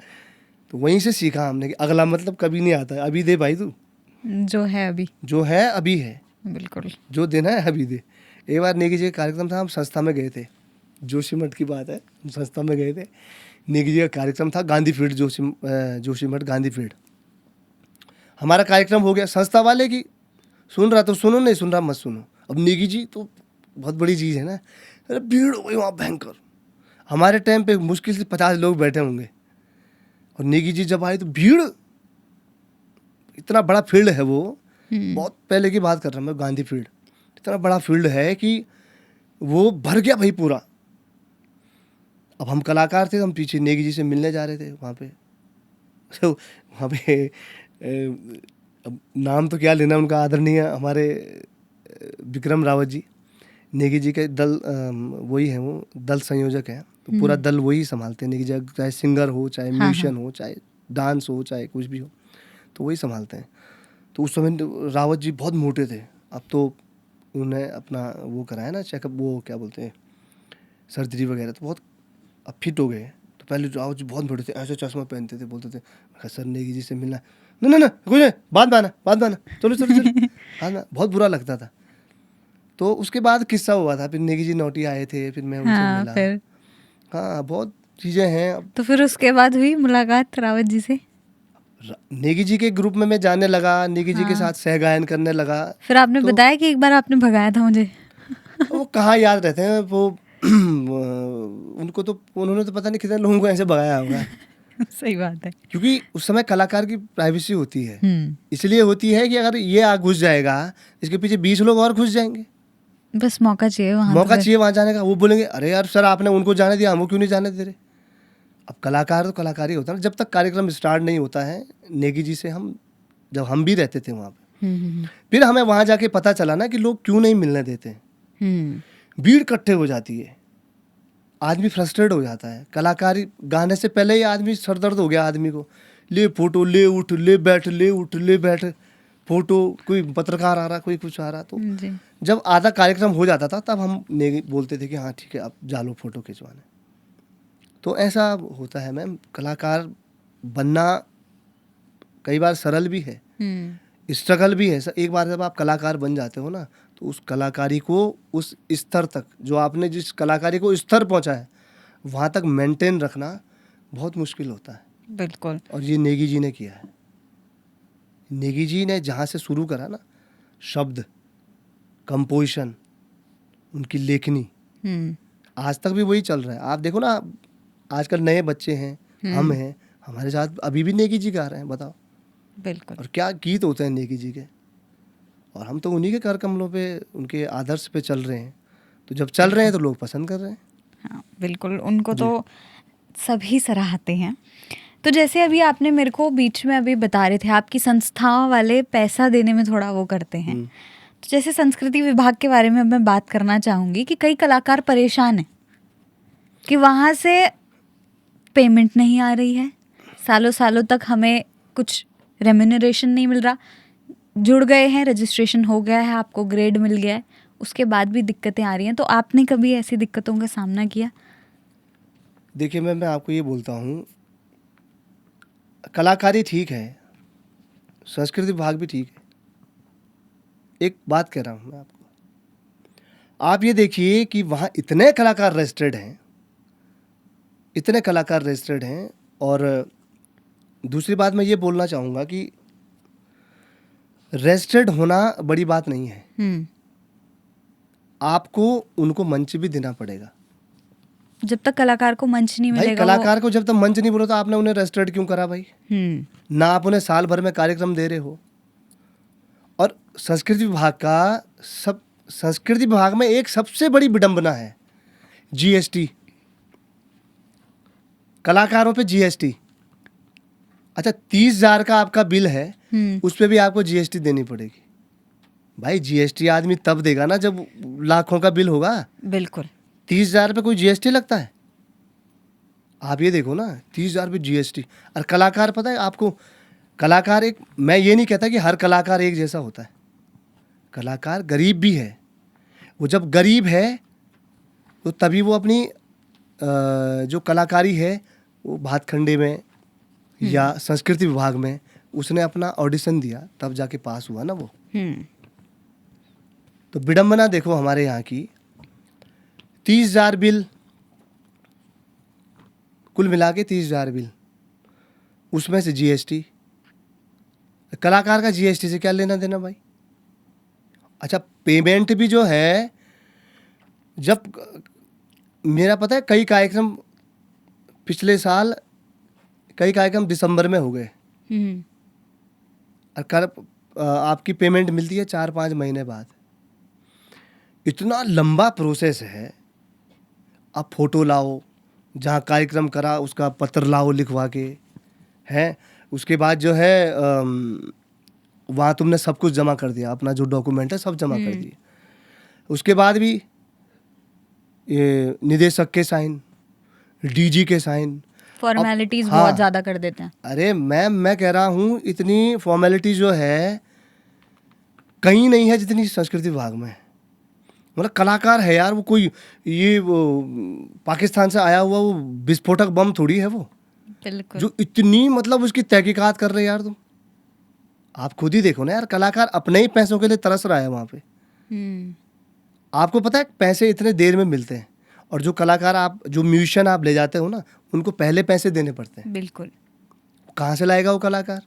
Speaker 1: तो वहीं से सीखा हमने कि अगला मतलब कभी नहीं आता है। अभी दे भाई, तू
Speaker 2: जो है अभी
Speaker 1: जो है अभी है,
Speaker 2: बिल्कुल
Speaker 1: जो देना है अभी दे। एक बार नेगी जी का कार्यक्रम था, हम संस्था में गए थे, जोशीमठ की बात है, हम संस्था में गए थे, नेगी जी का कार्यक्रम था, गांधी फील्ड, जोशीमठ गांधी फील्ड। हमारा कार्यक्रम हो गया, संस्था वाले की सुन रहा तो सुनो, नहीं सुन रहा मत सुनो। अब नेगी जी तो बहुत बड़ी चीज़ है ना, अरे भीड़ हो गई वहाँ भयंकर। हमारे टाइम पे मुश्किल से 50 लोग बैठे होंगे, और नेगी जी जब आए तो भीड़, इतना बड़ा फील्ड है वो, बहुत पहले की बात कर रहा हूँ मैं, गांधी फील्ड इतना बड़ा फील्ड है कि वो भर गया भाई पूरा। अब हम कलाकार थे, हम पीछे नेगी जी से मिलने जा रहे थे वहाँ पे। तो वहाँ पे अब नाम तो क्या लेना उनका, आदरणीय हमारे विक्रम रावत जी, नेगी जी के दल वही हैं, वो दल संयोजक हैं, तो पूरा दल वही संभालते हैं नेगी जी, चाहे सिंगर हो, चाहे म्यूजिशियन हो, चाहे डांस हो, चाहे कुछ भी हो, तो वही संभालते हैं। तो उस समय रावत जी बहुत मोटे थे, अब तो उन्होंने अपना वो कराया ना चेकअप, वो क्या बोलते हैं, सर्जरी वगैरह, तो बहुत अब फिट हो गए। तो पहले रावत जी बहुत मोटे थे, ऐसे चश्मा पहनते थे, बोलते थे सर नेगी जी से मिलना, ना ना कुछ नहीं, बाद में आना, चलो चलो चलो बाद में। बहुत बुरा लगता था। तो उसके बाद किस्सा हुआ था, फिर नेगी जी नौटी आए थे, फिर मैं उनसे मिला।
Speaker 2: फिर
Speaker 1: हाँ, बहुत चीज़ें हैं। अब
Speaker 2: तो फिर उसके बाद हुई मुलाकात रावत जी से?
Speaker 1: नेगी जी के ग्रुप में मैं जाने लगा, नेगी जी के साथ सह गायन करने लगा।
Speaker 2: फिर आपने बताया कि एक बार आपने भगाया था मुझे।
Speaker 1: वो कहाँ याद रहते हैं वो उनको तो, उन्होंने तो पता नहीं कितने लोगों को ऐसे भगाया होगा।
Speaker 2: सही बात है।
Speaker 1: क्योंकि उस समय कलाकार की प्राइवेसी होती है, इसलिए होती है कि अगर ये आग घुस जाएगा, इसके पीछे 20 लोग और घुस जाएंगे।
Speaker 2: बस मौका चाहिए वहाँ,
Speaker 1: मौका चाहिए वहाँ जाने का। वो बोलेंगे अरे यार सर आपने उनको जाने दिया, हमको क्यों नहीं जाने दे रहे। अब कलाकार तो कलाकार ही होता है ना। जब तक कार्यक्रम स्टार्ट नहीं होता है, नेगी जी से हम, जब हम भी रहते थे वहाँ पे, फिर हमें वहाँ जाके पता चला ना कि लोग क्यों नहीं मिलने देते हैं। भीड़ इकट्ठे हो जाती है, आदमी फ्रस्ट्रेट हो जाता है। कलाकारी गाने से पहले ही आदमी सर दर्द हो गया आदमी को, ले फोटो, ले उठ, ले बैठ, ले उठ, ले बैठ, फोटो, कोई पत्रकार आ रहा, कोई कुछ आ रहा। तो जब आधा कार्यक्रम हो जाता था तब हम बोलते थे कि हाँ ठीक है आप जा लो फोटो खिंचवाने। तो ऐसा होता है मैम, कलाकार बनना कई बार सरल भी है, स्ट्रगल भी है। एक बार जब आप कलाकार बन जाते हो ना, तो उस कलाकारी को उस स्तर तक, जो आपने जिस कलाकारी को स्तर पहुंचा है, वहाँ तक मेंटेन रखना बहुत मुश्किल होता है।
Speaker 2: बिल्कुल।
Speaker 1: और ये नेगी जी ने किया है। नेगी जी ने जहाँ से शुरू करा ना, शब्द, कंपोजिशन, उनकी लेखनी, आज तक भी वही चल रहा है। आप देखो ना, आजकल नए बच्चे हैं, हम हैं, हमारे साथ अभी भी नेगी जी गा रहे हैं, बताओ।
Speaker 2: बिल्कुल।
Speaker 1: और क्या गीत होते हैं नेगी जी के, और हम तो उन्हीं के कर कमलों पे, उनके आदर्श पे चल रहे हैं। तो जब चल रहे हैं तो लोग पसंद कर रहे हैं।
Speaker 2: हाँ बिल्कुल, उनको तो सभी सराहते हैं। तो जैसे अभी आपने मेरे को बीच में अभी बता रहे थे, आपकी संस्थाओं वाले पैसा देने में थोड़ा वो करते हैं। तो जैसे संस्कृति विभाग के बारे में मैं बात करना चाहूँगी कि कई कलाकार परेशान हैं कि वहाँ से पेमेंट नहीं आ रही है, सालों सालों तक हमें कुछ रेम्यूनरेशन नहीं मिल रहा। जुड़ गए हैं, रजिस्ट्रेशन हो गया है, आपको ग्रेड मिल गया है, उसके बाद भी दिक्कतें आ रही हैं। तो आपने कभी ऐसी दिक्कतों का सामना किया?
Speaker 1: देखिए मैं आपको ये बोलता हूँ, कलाकारी ठीक है, संस्कृति विभाग भी ठीक है। एक बात कह रहा हूँ मैं आपको, आप ये देखिए कि वहाँ इतने कलाकार रजिस्टर्ड हैं, इतने कलाकार रजिस्टर्ड हैं। और दूसरी बात मैं ये बोलना चाहूँगा कि रजिस्टर्ड होना बड़ी बात नहीं है, आपको उनको मंच भी देना पड़ेगा।
Speaker 2: जब तक कलाकार को मंच नहीं मिलेगा,
Speaker 1: भाई कलाकार को जब तक मंच नहीं बोला तो आपने उन्हें रजिस्टर्ड क्यों करा भाई? ना आप उन्हें साल भर में कार्यक्रम दे रहे हो। और संस्कृति विभाग में एक सबसे बड़ी विडंबना है जीएसटी, कलाकारों पे जीएसटी। अच्छा, 30,000 का आपका बिल है, उस पे भी आपको जीएसटी देनी पड़ेगी। भाई जीएसटी आदमी तब देगा ना जब लाखों का बिल होगा।
Speaker 2: बिल्कुल।
Speaker 1: 30,000 पे कोई जीएसटी लगता है? आप ये देखो ना, 30,000 पे जीएसटी। और कलाकार, पता है आपको, कलाकार एक, मैं ये नहीं कहता कि हर कलाकार एक जैसा होता है। कलाकार गरीब भी है, वो जब गरीब है तो तभी वो अपनी जो कलाकारी है वो भातखंडे में या संस्कृति विभाग में उसने अपना ऑडिशन दिया, तब जाके पास हुआ ना वो। तो विडंबना देखो हमारे यहाँ की, 30,000 बिल, कुल मिला के 30,000 बिल, उसमें से जीएसटी। कलाकार का जीएसटी से क्या लेना देना भाई? अच्छा, पेमेंट भी जो है, जब मेरा पता है कई कार्यक्रम पिछले साल, कई कार्यक्रम दिसंबर में हो गए,
Speaker 2: हम्म।
Speaker 1: और आपकी पेमेंट मिलती है 4-5 महीने बाद। इतना लंबा प्रोसेस है। आप फोटो लाओ, जहाँ कार्यक्रम करा उसका पत्र लाओ लिखवा के, हैं, उसके बाद जो है वहाँ तुमने सब कुछ जमा कर दिया, अपना जो डॉक्यूमेंट है सब जमा कर दिए। उसके बाद भी ये निदेशक के साइन, डीजी के साइन,
Speaker 2: फॉर्मेलिटीज
Speaker 1: हाँ।
Speaker 2: बहुत ज्यादा कर देते हैं।
Speaker 1: अरे मैम, मैं कह रहा हूँ इतनी फॉर्मेलिटी जो है कहीं नहीं है जितनी संस्कृति विभाग में है। मतलब कलाकार है यार, वो कोई ये वो पाकिस्तान से आया हुआ वो विस्फोटक बम थोड़ी है वो,
Speaker 2: बिल्कुल।
Speaker 1: जो इतनी मतलब उसकी तहकीकात कर रहे हैं यार। तुम आप खुद ही देखो ना यार, कलाकार अपने ही पैसों के लिए तरस रहा है वहाँ पे। आपको पता है पैसे इतने देर में मिलते हैं, और जो कलाकार आप, जो म्यूजिशियन आप ले जाते हो ना, उनको पहले पैसे देने पड़ते हैं।
Speaker 2: बिल्कुल।
Speaker 1: कहाँ से लाएगा वो कलाकार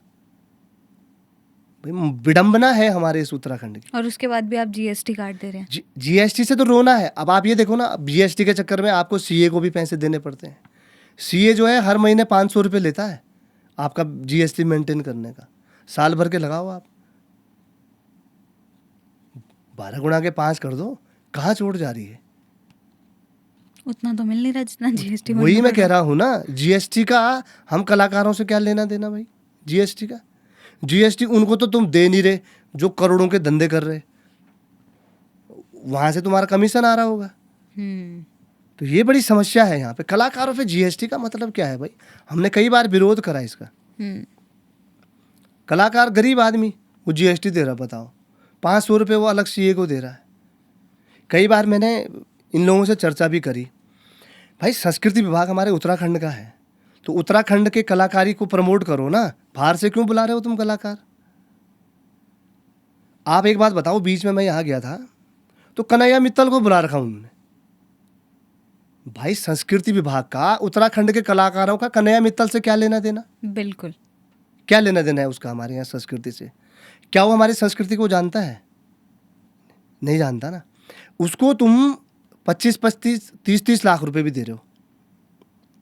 Speaker 1: भाई? विडंबना है हमारे इस उत्तराखंड की।
Speaker 2: और उसके बाद भी आप जीएसटी काट दे रहे हैं।
Speaker 1: जीएसटी से तो रोना है। अब आप ये देखो ना, जीएसटी के चक्कर में आपको सीए को भी पैसे देने पड़ते हैं। सीए जो है हर महीने 500 रुपये लेता है आपका जीएसटी मेंटेन करने का। साल भर के लगाओ आप, 12 गुणा के 5 कर दो, कहाँ चोट जा रही है?
Speaker 2: उतना तो मिल नहीं रहा जितना जीएसटी।
Speaker 1: वही मैं कह रहा हूँ ना, जीएसटी का हम कलाकारों से क्या लेना देना भाई? जीएसटी का, जीएसटी उनको तो तुम दे नहीं रहे जो करोड़ों के धंधे कर रहे, वहां से तुम्हारा कमीशन आ रहा होगा। तो ये बड़ी समस्या है यहाँ पे। कलाकारों पे जीएसटी का मतलब क्या है भाई? हमने कई बार विरोध करा इसका। कलाकार गरीब आदमी, वो जीएसटी दे रहा, बताओ 500 रुपये वो अलग सीए को दे रहा है। कई बार मैंने इन लोगों से चर्चा भी करी, भाई संस्कृति विभाग हमारे उत्तराखंड का है, तो उत्तराखंड के कलाकारी को प्रमोट करो ना, बाहर से क्यों बुला रहे हो तुम कलाकार? आप एक बात बताओ, बीच में मैं यहाँ गया था तो कन्हैया मित्तल को बुला रखा उन्होंने। भाई संस्कृति विभाग का उत्तराखंड के कलाकारों का कन्हैया मित्तल से क्या लेना देना?
Speaker 2: बिल्कुल,
Speaker 1: क्या लेना देना है उसका हमारे यहाँ संस्कृति से? क्या वो हमारी संस्कृति को जानता है? नहीं जानता ना। उसको तुम 25-25, 30-30 लाख रुपए भी दे रहे हो,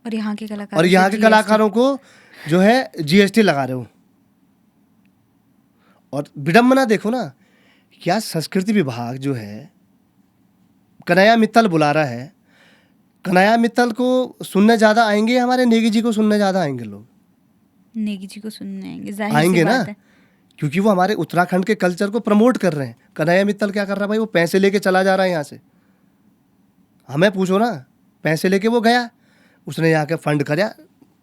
Speaker 2: और यहाँ के कलाकार,
Speaker 1: और यहाँ के कलाकारों को जो है जीएसटी लगा रहे हो। और विडंबना देखो ना, क्या संस्कृति विभाग जो है कन्हैया मित्तल बुला रहा है। कन्हैया मित्तल को सुनने ज़्यादा आएंगे, हमारे नेगी जी को सुनने ज़्यादा आएंगे लोग।
Speaker 2: नेगी जी को सुनने आएंगे, जाहिर
Speaker 1: आएंगे
Speaker 2: सी
Speaker 1: ना,
Speaker 2: बात है।
Speaker 1: क्योंकि वो हमारे उत्तराखंड के कल्चर को प्रमोट कर रहे हैं। कन्हैया मित्तल क्या कर रहा है भाई? वो पैसे लेके चला जा रहा है यहाँ से। हमें पूछो ना, पैसे लेके वो गया, उसने यहाँ के फंड करा,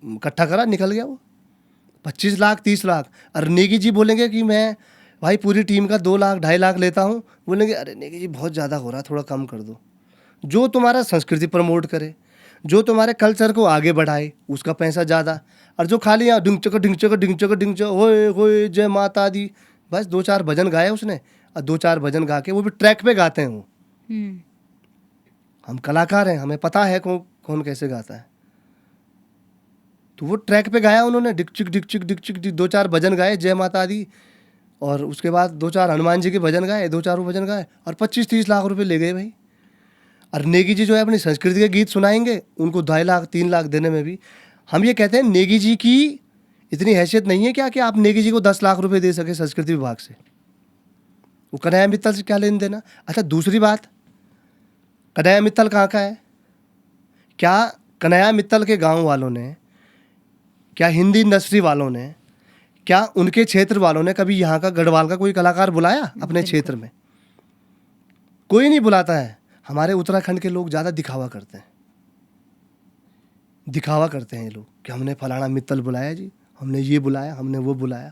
Speaker 1: इकट्ठा करा, निकल गया वो 25 लाख 30 लाख। और नेगी जी बोलेंगे कि मैं भाई पूरी टीम का 2 लाख 2.5 लाख लेता हूँ, बोलेंगे अरे नेगी जी बहुत ज़्यादा हो रहा, थोड़ा कम कर दो। जो तुम्हारा संस्कृति प्रमोट करे, जो तुम्हारे कल्चर को आगे बढ़ाए, उसका पैसा ज़्यादा। और जो खाली यहाँ डिंग चक होए होए जय माता दी, बस 2-4 भजन गाए उसने, और 2-4 भजन गा के, वो भी ट्रैक पे गाते हैं वो। हम कलाकार हैं, हमें पता है कौन कैसे गाता है। तो वो ट्रैक पे गाया उन्होंने, डिक चिक 2-4 भजन गाए जय माता दी, और उसके बाद 2-4 हनुमान जी के भजन गाए, 2-4 भजन गाए, और 25-30 लाख रुपए ले गए भाई। और नेगी जी जो है अपनी संस्कृति के गीत सुनाएंगे, उनको 2.5 लाख 3 लाख देने में भी हम ये कहते हैं नेगी जी की इतनी हैसियत नहीं है क्या कि आप नेगी जी को 10 लाख रुपए दे सके संस्कृति विभाग से? वो कन्हैया मित्तल से क्या लेन देना? अच्छा दूसरी बात, कन्हैया मित्तल कहाँ का है? क्या कन्हैया मित्तल के गांव वालों ने, क्या हिंदी इंडस्ट्री वालों ने, क्या उनके क्षेत्र वालों ने कभी यहाँ का गढ़वाल का कोई कलाकार बुलाया अपने क्षेत्र में? कोई नहीं बुलाता है। हमारे उत्तराखंड के लोग ज़्यादा दिखावा करते हैं, दिखावा करते हैं ये लोग कि हमने फलाना मित्तल बुलाया जी, हमने ये बुलाया, हमने वो बुलाया।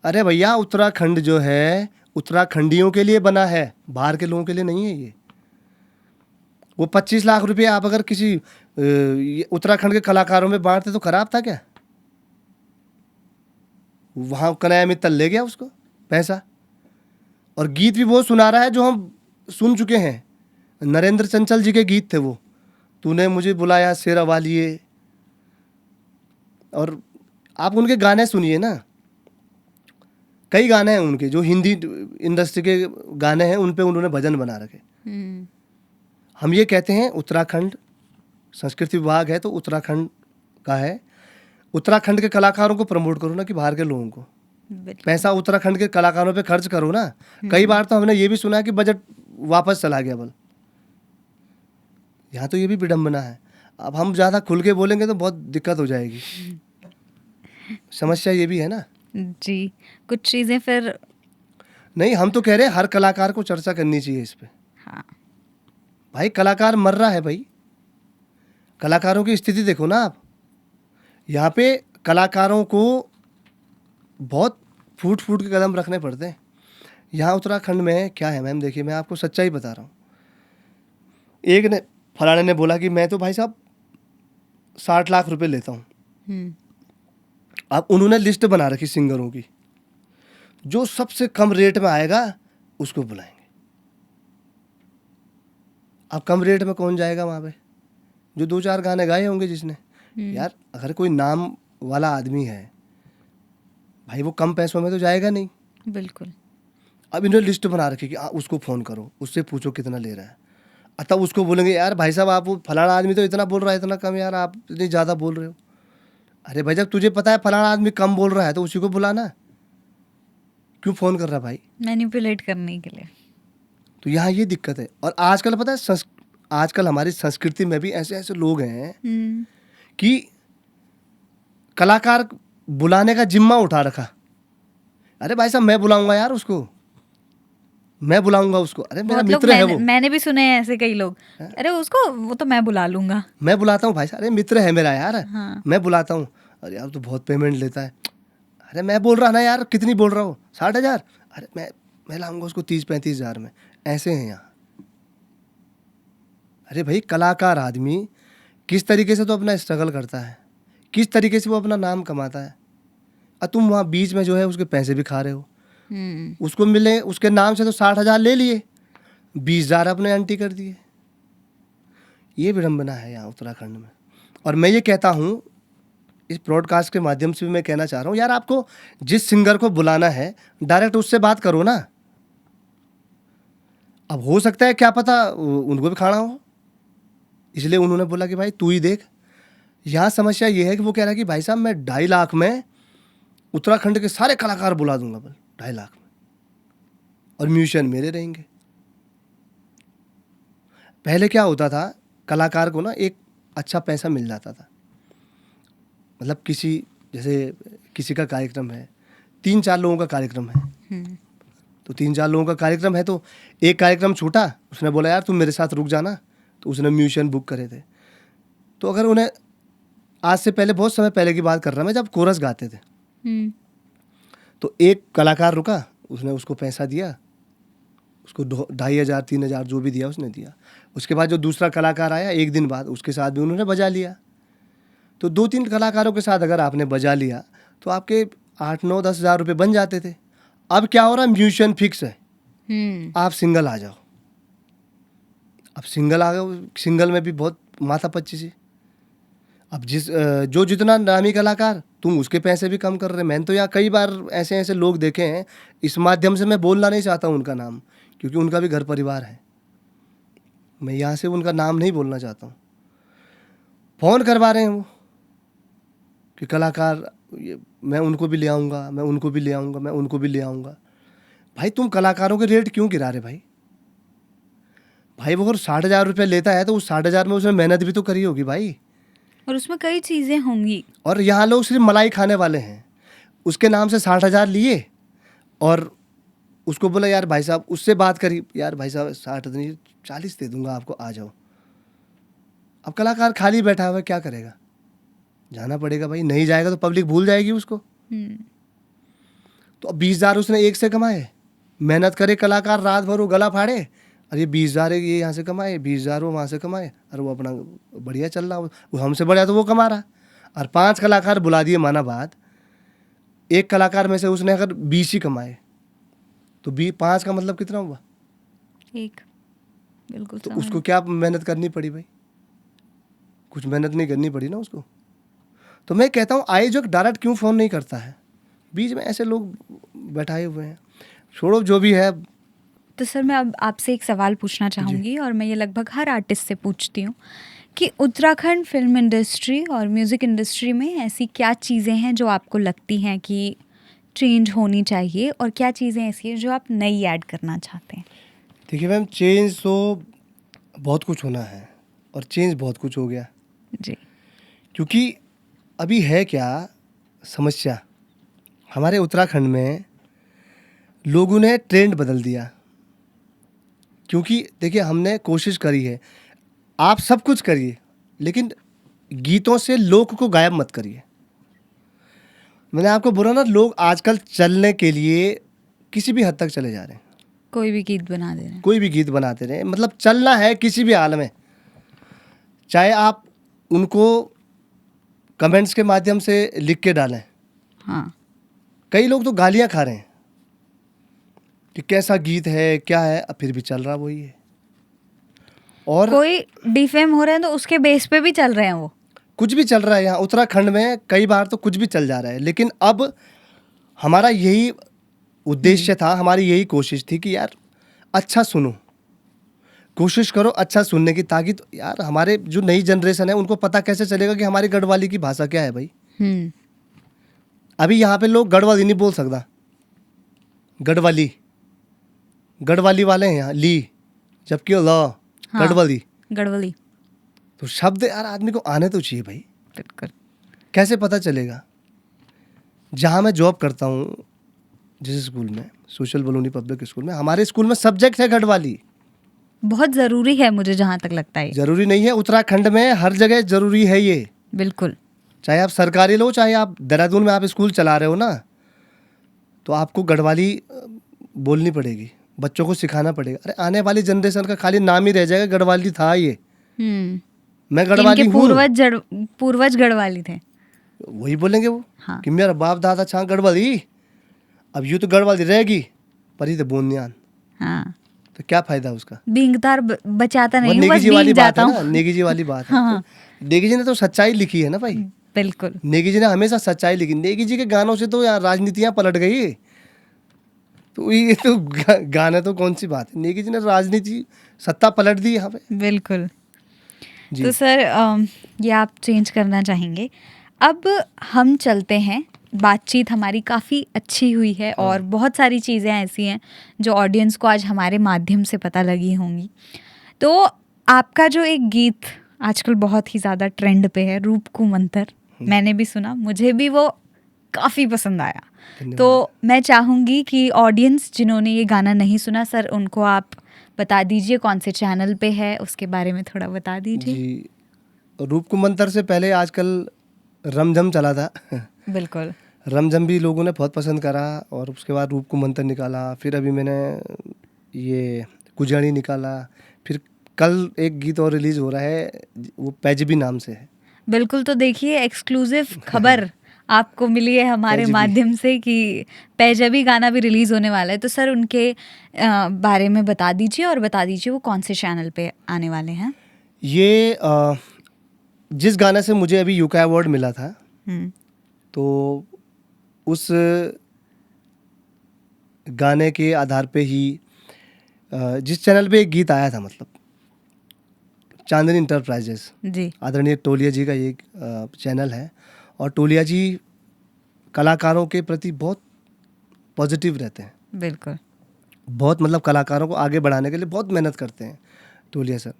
Speaker 1: अरे भैया, उत्तराखंड जो है उत्तराखंडियों के लिए बना है, बाहर के लोगों के लिए नहीं है ये। वो 25 लाख रुपये आप अगर किसी उत्तराखंड के कलाकारों में बांटते तो खराब था क्या? वहाँ कन्हैया मित्तल ले गया उसको पैसा, और गीत भी वो सुना रहा है जो हम सुन चुके हैं। नरेंद्र चंचल जी के गीत थे वो, तूने मुझे बुलाया शेरा वालिए। और आप उनके गाने सुनिए ना, कई गाने हैं उनके जो हिंदी इंडस्ट्री के गाने हैं, उन पे उन्होंने भजन बना रखे। हम ये कहते हैं उत्तराखंड संस्कृति विभाग है तो उत्तराखंड का है, उत्तराखंड के कलाकारों को प्रमोट करो ना कि बाहर के लोगों को।
Speaker 2: बिल्कुल।
Speaker 1: पैसा उत्तराखंड के कलाकारों पे खर्च करो ना। कई बार तो हमने ये भी सुना है कि बजट वापस चला गया बल। यहाँ तो ये भी विडंबना है। अब हम ज़्यादा खुल के बोलेंगे तो बहुत दिक्कत हो जाएगी। समस्या ये भी है ना।
Speaker 2: जी, कुछ चीज़ें फिर
Speaker 1: नहीं, हम तो कह रहे हैं हर कलाकार को चर्चा करनी चाहिए इस पे।
Speaker 2: हाँ,
Speaker 1: भाई कलाकार मर रहा है भाई, कलाकारों की स्थिति देखो ना आप। यहाँ पे कलाकारों को बहुत फूट फूट के कदम रखने पड़ते हैं। यहाँ उत्तराखंड में क्या है मैम, देखिए मैं आपको सच्चाई बता रहा हूँ। एक ने फलाने ने बोला कि मैं तो भाई साहब 60 लाख रुपए लेता हूँ। अब उन्होंने लिस्ट बना रखी सिंगरों की, जो सबसे कम रेट में आएगा उसको बुलाएंगे। अब कम रेट में कौन जाएगा वहाँ पे, जो 2-4 गाने गाए होंगे जिसने। यार अगर कोई नाम वाला आदमी है भाई, वो कम पैसों में तो जाएगा नहीं।
Speaker 2: बिल्कुल।
Speaker 1: अब इन्होंने लिस्ट बना रखी कि उसको फ़ोन करो, उससे पूछो कितना ले रहा है। तब उसको बोलेंगे यार भाई साहब आप वो फलाना आदमी तो इतना बोल रहा है, इतना कम, यार आप इतनी ज़्यादा बोल रहे हो। अरे भाई जब तुझे पता है फलाना आदमी कम बोल रहा है तो उसी को बुलाना, क्यों फ़ोन कर रहा भाई।
Speaker 2: मैनिपुलेट करने के लिए।
Speaker 1: तो यहाँ ये दिक्कत है। और आजकल पता है आजकल हमारी संस्कृति में भी ऐसे ऐसे लोग हैं कि कलाकार बुलाने का जिम्मा उठा रखा। अरे भाई साहब मैं बुलाऊंगा यार उसको, मैं बुलाऊंगा उसको। अरे मेरा
Speaker 2: बहुत लोग
Speaker 1: मित्र है वो।
Speaker 2: मैंने भी सुने हैं ऐसे कई लोग, अरे उसको वो तो मैं बुला लूंगा।
Speaker 1: मैं बुलाता हूँ भाई साहब, अरे मित्र है मेरा यार।
Speaker 2: हाँ।
Speaker 1: मैं बुलाता हूँ। अरे यार तो बहुत पेमेंट लेता है। अरे मैं बोल रहा ना यार, कितनी बोल रहा हूँ, 60,000। अरे मैं लाऊंगा उसको 30-35 हज़ार में। ऐसे हैं यहाँ। अरे भाई कलाकार आदमी किस तरीके से तो अपना स्ट्रगल करता है, किस तरीके से वो अपना नाम कमाता है, और तुम वहाँ बीच में जो है उसके पैसे भी खा रहे हो। उसको मिले उसके नाम से तो 60,000 ले लिए, 20,000 अपने आंटी कर दिए। ये विडंबना है यहाँ उत्तराखंड में। और मैं ये कहता हूँ, इस ब्रॉडकास्ट के माध्यम से भी मैं कहना चाह रहा हूँ, यार आपको जिस सिंगर को बुलाना है डायरेक्ट उससे बात करो ना। अब हो सकता है क्या पता उनको भी खाना हो, इसलिए उन्होंने बोला कि भाई तू ही देख। यहाँ समस्या ये है कि वो कह रहा है कि भाई साहब मैं 2.5 लाख में उत्तराखंड के सारे कलाकार बुला दूंगा, बल 2.5 लाख में, और म्यूजिशियन मेरे रहेंगे। पहले क्या होता था, कलाकार को ना एक अच्छा पैसा मिल जाता था। मतलब जैसे किसी का कार्यक्रम है, 3-4 लोगों का कार्यक्रम है, तो 3-4 लोगों का कार्यक्रम है, तो एक कार्यक्रम छूटा, उसने बोला यार तुम मेरे साथ रुक जाना, तो उसने म्यूजिशियन बुक करे थे। तो अगर उन्हें, आज से पहले बहुत समय पहले की बात कर रहा मैं, जब कोरस गाते थे, तो एक कलाकार रुका, उसने उसको पैसा दिया, उसको 2,500 3,000 जो भी दिया उसने दिया। उसके बाद जो दूसरा कलाकार आया एक दिन बाद, उसके साथ भी उन्होंने बजा लिया। तो 2-3 कलाकारों के साथ अगर आपने बजा लिया तो आपके 8-9-10 हज़ार रुपये बन जाते थे। अब क्या हो रहा है, म्यूजिशियन फिक्स है, आप सिंगल आ जाओ। अब सिंगल आ गए, सिंगल में भी बहुत माथा पच्ची सी। अब जो जितना नामी कलाकार, तुम उसके पैसे भी कम कर रहे। मैंने तो यहाँ कई बार ऐसे ऐसे लोग देखे हैं, इस माध्यम से मैं बोलना नहीं चाहता हूँ उनका नाम, क्योंकि उनका भी घर परिवार है, मैं यहाँ से उनका नाम नहीं बोलना चाहता हूँ। फ़ोन करवा रहे हैं वो कि कलाकार मैं उनको भी ले आऊँगा, मैं उनको भी ले आऊँगा, मैं उनको भी ले आऊँगा। भाई तुम कलाकारों के रेट क्यों गिरा रहे भाई? भाई वो अगर 60,000 रुपये लेता है तो उस 60,000 में उसने मेहनत भी तो करी होगी भाई,
Speaker 2: और उसमें कई चीज़ें होंगी।
Speaker 1: और यहाँ लोग सिर्फ मलाई खाने वाले हैं। उसके नाम से 60,000 लिए और उसको बोला यार भाई साहब, उससे बात करी, यार भाई साहब 60 नहीं 40 दे दूंगा आपको, आ जाओ। अब कलाकार खाली बैठा हुआ है, क्या करेगा? जाना पड़ेगा भाई, नहीं जाएगा तो पब्लिक भूल जाएगी उसको। तो अब 20,000 उसने एक से कमाए, मेहनत करे कलाकार, रात भर वो गला फाड़े, और ये 20,000 ये यहाँ से कमाए, 20,000 वो वहाँ से कमाए, और वो अपना बढ़िया चल रहा, वो हमसे बढ़िया तो वो कमा रहा। और 5 कलाकार बुला दिए, माना बात, एक कलाकार में से उसने अगर 20 ही कमाए तो 5 का मतलब कितना हुआ?
Speaker 2: 1 बिल्कुल
Speaker 1: तो
Speaker 2: समझ
Speaker 1: उसको क्या मेहनत करनी पड़ी भाई? कुछ मेहनत नहीं करनी पड़ी ना उसको। तो मैं कहता हूँ आयोजक डायरेक्ट क्यों फ़ोन नहीं करता है? बीच में ऐसे लोग बैठाए हुए हैं। छोड़ो जो भी है।
Speaker 2: तो सर मैं अब आपसे एक सवाल पूछना चाहूँगी और मैं ये लगभग हर आर्टिस्ट से पूछती हूँ कि उत्तराखंड फिल्म इंडस्ट्री और म्यूज़िक इंडस्ट्री में ऐसी क्या चीज़ें हैं जो आपको लगती हैं कि चेंज होनी चाहिए और क्या चीज़ें ऐसी हैं जो आप नई ऐड करना चाहते हैं?
Speaker 1: देखिए मैम, चेंज तो बहुत कुछ होना है और चेंज बहुत कुछ हो गया।
Speaker 2: जी।
Speaker 1: क्योंकि अभी है क्या समस्या, हमारे उत्तराखंड में लोगों ने ट्रेंड बदल दिया। क्योंकि देखिए हमने कोशिश करी है, आप सब कुछ करिए लेकिन गीतों से लोक को गायब मत करिए। मैंने आपको बोला ना, लोग आजकल चलने के लिए किसी भी हद तक चले जा रहे हैं,
Speaker 2: कोई भी गीत बना दे रहे हैं।
Speaker 1: कोई भी गीत बनाते रहे, मतलब चलना है किसी भी हाल में। चाहे आप उनको कमेंट्स के माध्यम से लिख के डालें।
Speaker 2: हाँ।
Speaker 1: कई लोग तो गालियां खा रहे हैं कि कैसा गीत है क्या है, अब फिर भी चल रहा वही है। और
Speaker 2: कोई डिफेम हो रहे हैं तो उसके बेस पे भी चल रहे हैं वो।
Speaker 1: कुछ भी चल रहा है यहाँ उत्तराखंड में, कई बार तो कुछ भी चल जा रहा है। लेकिन अब हमारा यही उद्देश्य था, हमारी यही कोशिश थी कि यार अच्छा सुनो, कोशिश करो अच्छा सुनने की, ताकि तो यार हमारे जो नई जनरेशन है उनको पता कैसे चलेगा कि हमारी गढ़वाली की भाषा क्या है भाई।
Speaker 2: हम्म।
Speaker 1: अभी यहाँ पे लोग गढ़वाली नहीं बोल सकता, गढ़वाली गढ़वाली वाले हैं यहाँ ली, जबकि ल
Speaker 2: हाँ,
Speaker 1: गढ़वाली।
Speaker 2: गढ़वाली।
Speaker 1: तो शब्द यार आदमी को आने तो चाहिए भाई,
Speaker 2: बिल्कुल।
Speaker 1: कैसे पता चलेगा? जहाँ मैं जॉब करता हूँ, जिस स्कूल में, सोशल बलूनी पब्लिक स्कूल में, हमारे स्कूल में सब्जेक्ट है गढ़वाली।
Speaker 2: बहुत ज़रूरी है मुझे जहाँ तक लगता है।
Speaker 1: जरूरी नहीं है, उत्तराखंड में हर जगह जरूरी है ये।
Speaker 2: बिल्कुल।
Speaker 1: चाहे आप सरकारी लो, चाहे आप देहरादून में आप स्कूल चला रहे हो ना, तो आपको गढ़वाली बोलनी पड़ेगी, बच्चों को सिखाना पड़ेगा। अरे आने वाली जनरेशन का खाली नाम ही रह जाएगा गढ़वाली था ये, मैं गढ़वाली
Speaker 2: इनके
Speaker 1: हूँ,
Speaker 2: पूर्वज गढ़वाली थे।
Speaker 1: वही बोलेंगे वो।
Speaker 2: हाँ।
Speaker 1: कि मेरा बाप दादा छा गढ़वाली, अब यूँ तो गढ़वाली रहेगी पर ये तो बोनियान,
Speaker 2: हाँ।
Speaker 1: तो क्या फायदा उसका?
Speaker 2: बींगतार बचाता
Speaker 1: वो
Speaker 2: नहीं हूँ,
Speaker 1: नेगी
Speaker 2: बस
Speaker 1: जी वाली
Speaker 2: बींग
Speaker 1: बात
Speaker 2: जाता
Speaker 1: है ना,
Speaker 2: हूँ।
Speaker 1: नेगी जी वाली बात है।
Speaker 2: हाँ।
Speaker 1: तो नेगी जी ने तो सच्चाई लिखी है ना भाई,
Speaker 2: बिल्कुल।
Speaker 1: नेगी जी ने हमेशा सच्चाई लिखी। नेगी जी के गानों से तो यार राजनीतियाँ पलट गई। तो ये तो गाना तो कौन सी बात है, नेगी जी ने राजनीति सत्ता पलट दी यहाँ पे।
Speaker 2: बिल्कुल।
Speaker 1: जी।
Speaker 2: तो सर ये आप चेंज करना चाहेंगे। अब हम चलते हैं, बातचीत हमारी काफ़ी अच्छी हुई है और बहुत सारी चीज़ें ऐसी हैं जो ऑडियंस को आज हमारे माध्यम से पता लगी होंगी। तो आपका जो एक गीत आजकल बहुत ही ज़्यादा ट्रेंड पे है, रूप को मंतर, मैंने भी सुना, मुझे भी वो काफ़ी पसंद आया।
Speaker 1: धन्यवाद।
Speaker 2: तो मैं चाहूँगी कि ऑडियंस जिन्होंने ये गाना नहीं सुना, सर उनको आप बता दीजिए कौन से चैनल पे है, उसके बारे में थोड़ा बता दीजिए।
Speaker 1: जी, रूप कुमंतर से पहले आजकल रमझम चला था।
Speaker 2: बिल्कुल।
Speaker 1: रमझम भी लोगों ने बहुत पसंद करा और उसके बाद रूप कुमंतर निकाला, फिर अभी मैंने ये कुजानी निकाला, फिर कल एक गीत और रिलीज़ हो रहा है, वो पैजबी नाम से है।
Speaker 2: बिल्कुल। तो देखिए एक्सक्लूसिव खबर आपको मिली है हमारे
Speaker 1: पैजबी।
Speaker 2: माध्यम से कि पैजबी गाना भी रिलीज़ होने वाला है। तो सर उनके बारे में बता दीजिए और बता दीजिए वो कौन से चैनल पे आने वाले हैं।
Speaker 1: ये जिस गाने से मुझे अभी यूका अवार्ड मिला था, तो उस गाने के आधार पे ही जिस चैनल पे एक गीत आया था, मतलब चांदनी इंटरप्राइजेस,
Speaker 2: जी।
Speaker 1: आदरणीय टोलिया जी का ये चैनल है। और टोलिया जी कलाकारों के प्रति बहुत पॉजिटिव रहते हैं,
Speaker 2: बिल्कुल।
Speaker 1: बहुत मतलब कलाकारों को आगे बढ़ाने के लिए बहुत मेहनत करते हैं टोलिया सर।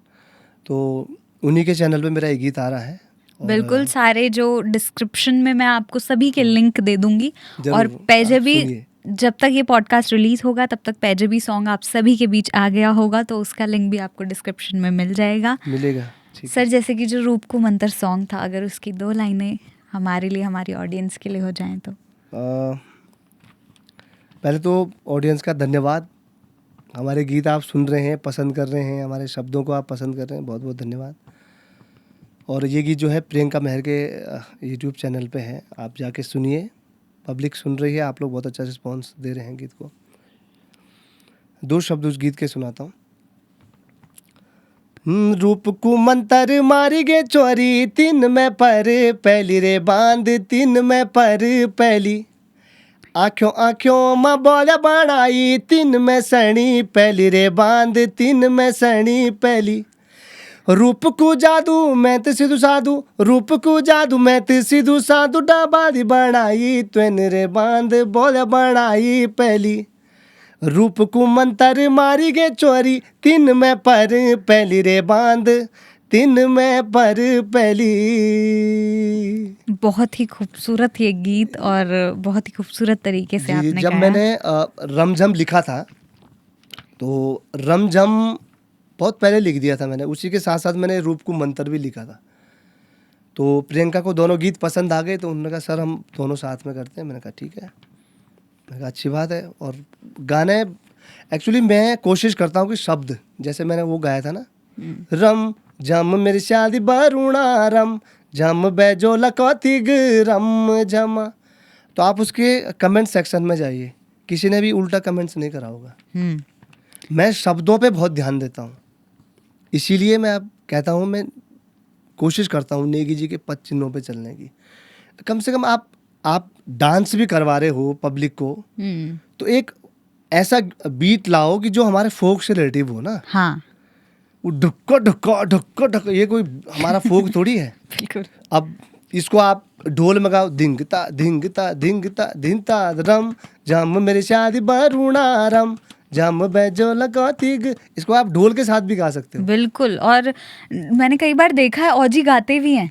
Speaker 1: तो उन्हीं के चैनल पे मेरा एक गीत आ रहा है।
Speaker 2: बिल्कुल, सारे जो डिस्क्रिप्शन में मैं आपको सभी के लिंक दे दूंगी।
Speaker 1: जरूर,
Speaker 2: और पैजबी,
Speaker 1: सुनिए।
Speaker 2: जब तक ये पॉडकास्ट रिलीज होगा तब तक पैजबी सॉन्ग आप सभी के बीच आ गया होगा, तो उसका लिंक भी आपको डिस्क्रिप्शन में मिल जाएगा।
Speaker 1: मिलेगा। ठीक
Speaker 2: सर जैसे कि जो रूप को मंतर सॉन्ग था, अगर उसकी 2 लाइनें हमारे लिए, हमारी ऑडियंस के लिए हो जाएं तो।
Speaker 1: पहले तो ऑडियंस का धन्यवाद, हमारे गीत आप सुन रहे हैं, पसंद कर रहे हैं, हमारे शब्दों को आप पसंद कर रहे हैं, बहुत बहुत धन्यवाद। और ये गीत जो है प्रियंका मेहर के यूट्यूब चैनल पे है, आप जाके सुनिए, पब्लिक सुन रही है, आप लोग बहुत अच्छा रिस्पॉन्स दे रहे हैं गीत को। दो शब्द उस गीत के सुनाता हूँ। रूप को मंतर मारी गे चोरी, तीन में पर पहली रे बांध, तीन में पर पहली। आँखों आँखों में बोले बनाई, तीन में सणी पहली रे बांध, तीन में सणी पहली। रूप को जादू मैं ते सिद्धू साधु, रूप को जादू मैं ते सिद्धू साधु, डाबादी बनाई त्वेन रे बांध बोले बनाई पहली। रूप को मंतर मारी गे चोरी, तीन में पर पहली रे बांध, तीन में पर पहली।
Speaker 2: बहुत ही खूबसूरत ये गीत और बहुत ही खूबसूरत तरीके से
Speaker 1: जी,
Speaker 2: आपने
Speaker 1: जब
Speaker 2: गाया।
Speaker 1: मैंने रमझम लिखा था तो रमझम बहुत पहले लिख दिया था मैंने, उसी के साथ साथ मैंने रूप को मंतर भी लिखा था। तो प्रियंका को दोनों गीत पसंद आ गए, तो उन्होंने कहा सर हम दोनों साथ में करते हैं। मैंने कहा ठीक है, मैंने कहा अच्छी बात है। और गाने एक्चुअली मैं कोशिश करता हूँ कि शब्द, जैसे मैंने वो गाया था ना, रम जम मेरी शादी बरूणा रम जम बैजो लकौती रम जमा, तो आप उसके कमेंट सेक्शन में जाइए, किसी ने भी उल्टा कमेंट्स नहीं करा होगा। मैं शब्दों पे बहुत ध्यान देता हूँ, इसीलिए मैं अब कहता हूँ, मैं कोशिश करता हूँ नेगी जी के पद चिन्हों पे चलने की। कम से कम आप डांस भी करवा रहे हो पब्लिक को, तो एक ऐसा बीट लाओ कि जो हमारे फोक से रिलेटिव हो ना।
Speaker 2: हाँ,
Speaker 1: वो ढुक्का ढुक्का ढुक्का ढुक्का, ये कोई हमारा फोक थोड़ी है।
Speaker 2: बिल्कुल।
Speaker 1: अब इसको आप ढोल में गाओ, धिंगता धिंगता धिंगता धिंता रम जम मेरी शादी बरूणा रम जम बैजो लगौती, इसको आप ढोल के साथ भी गा सकते हो।
Speaker 2: बिल्कुल। और मैंने कई बार देखा है औजी गाते भी हैं,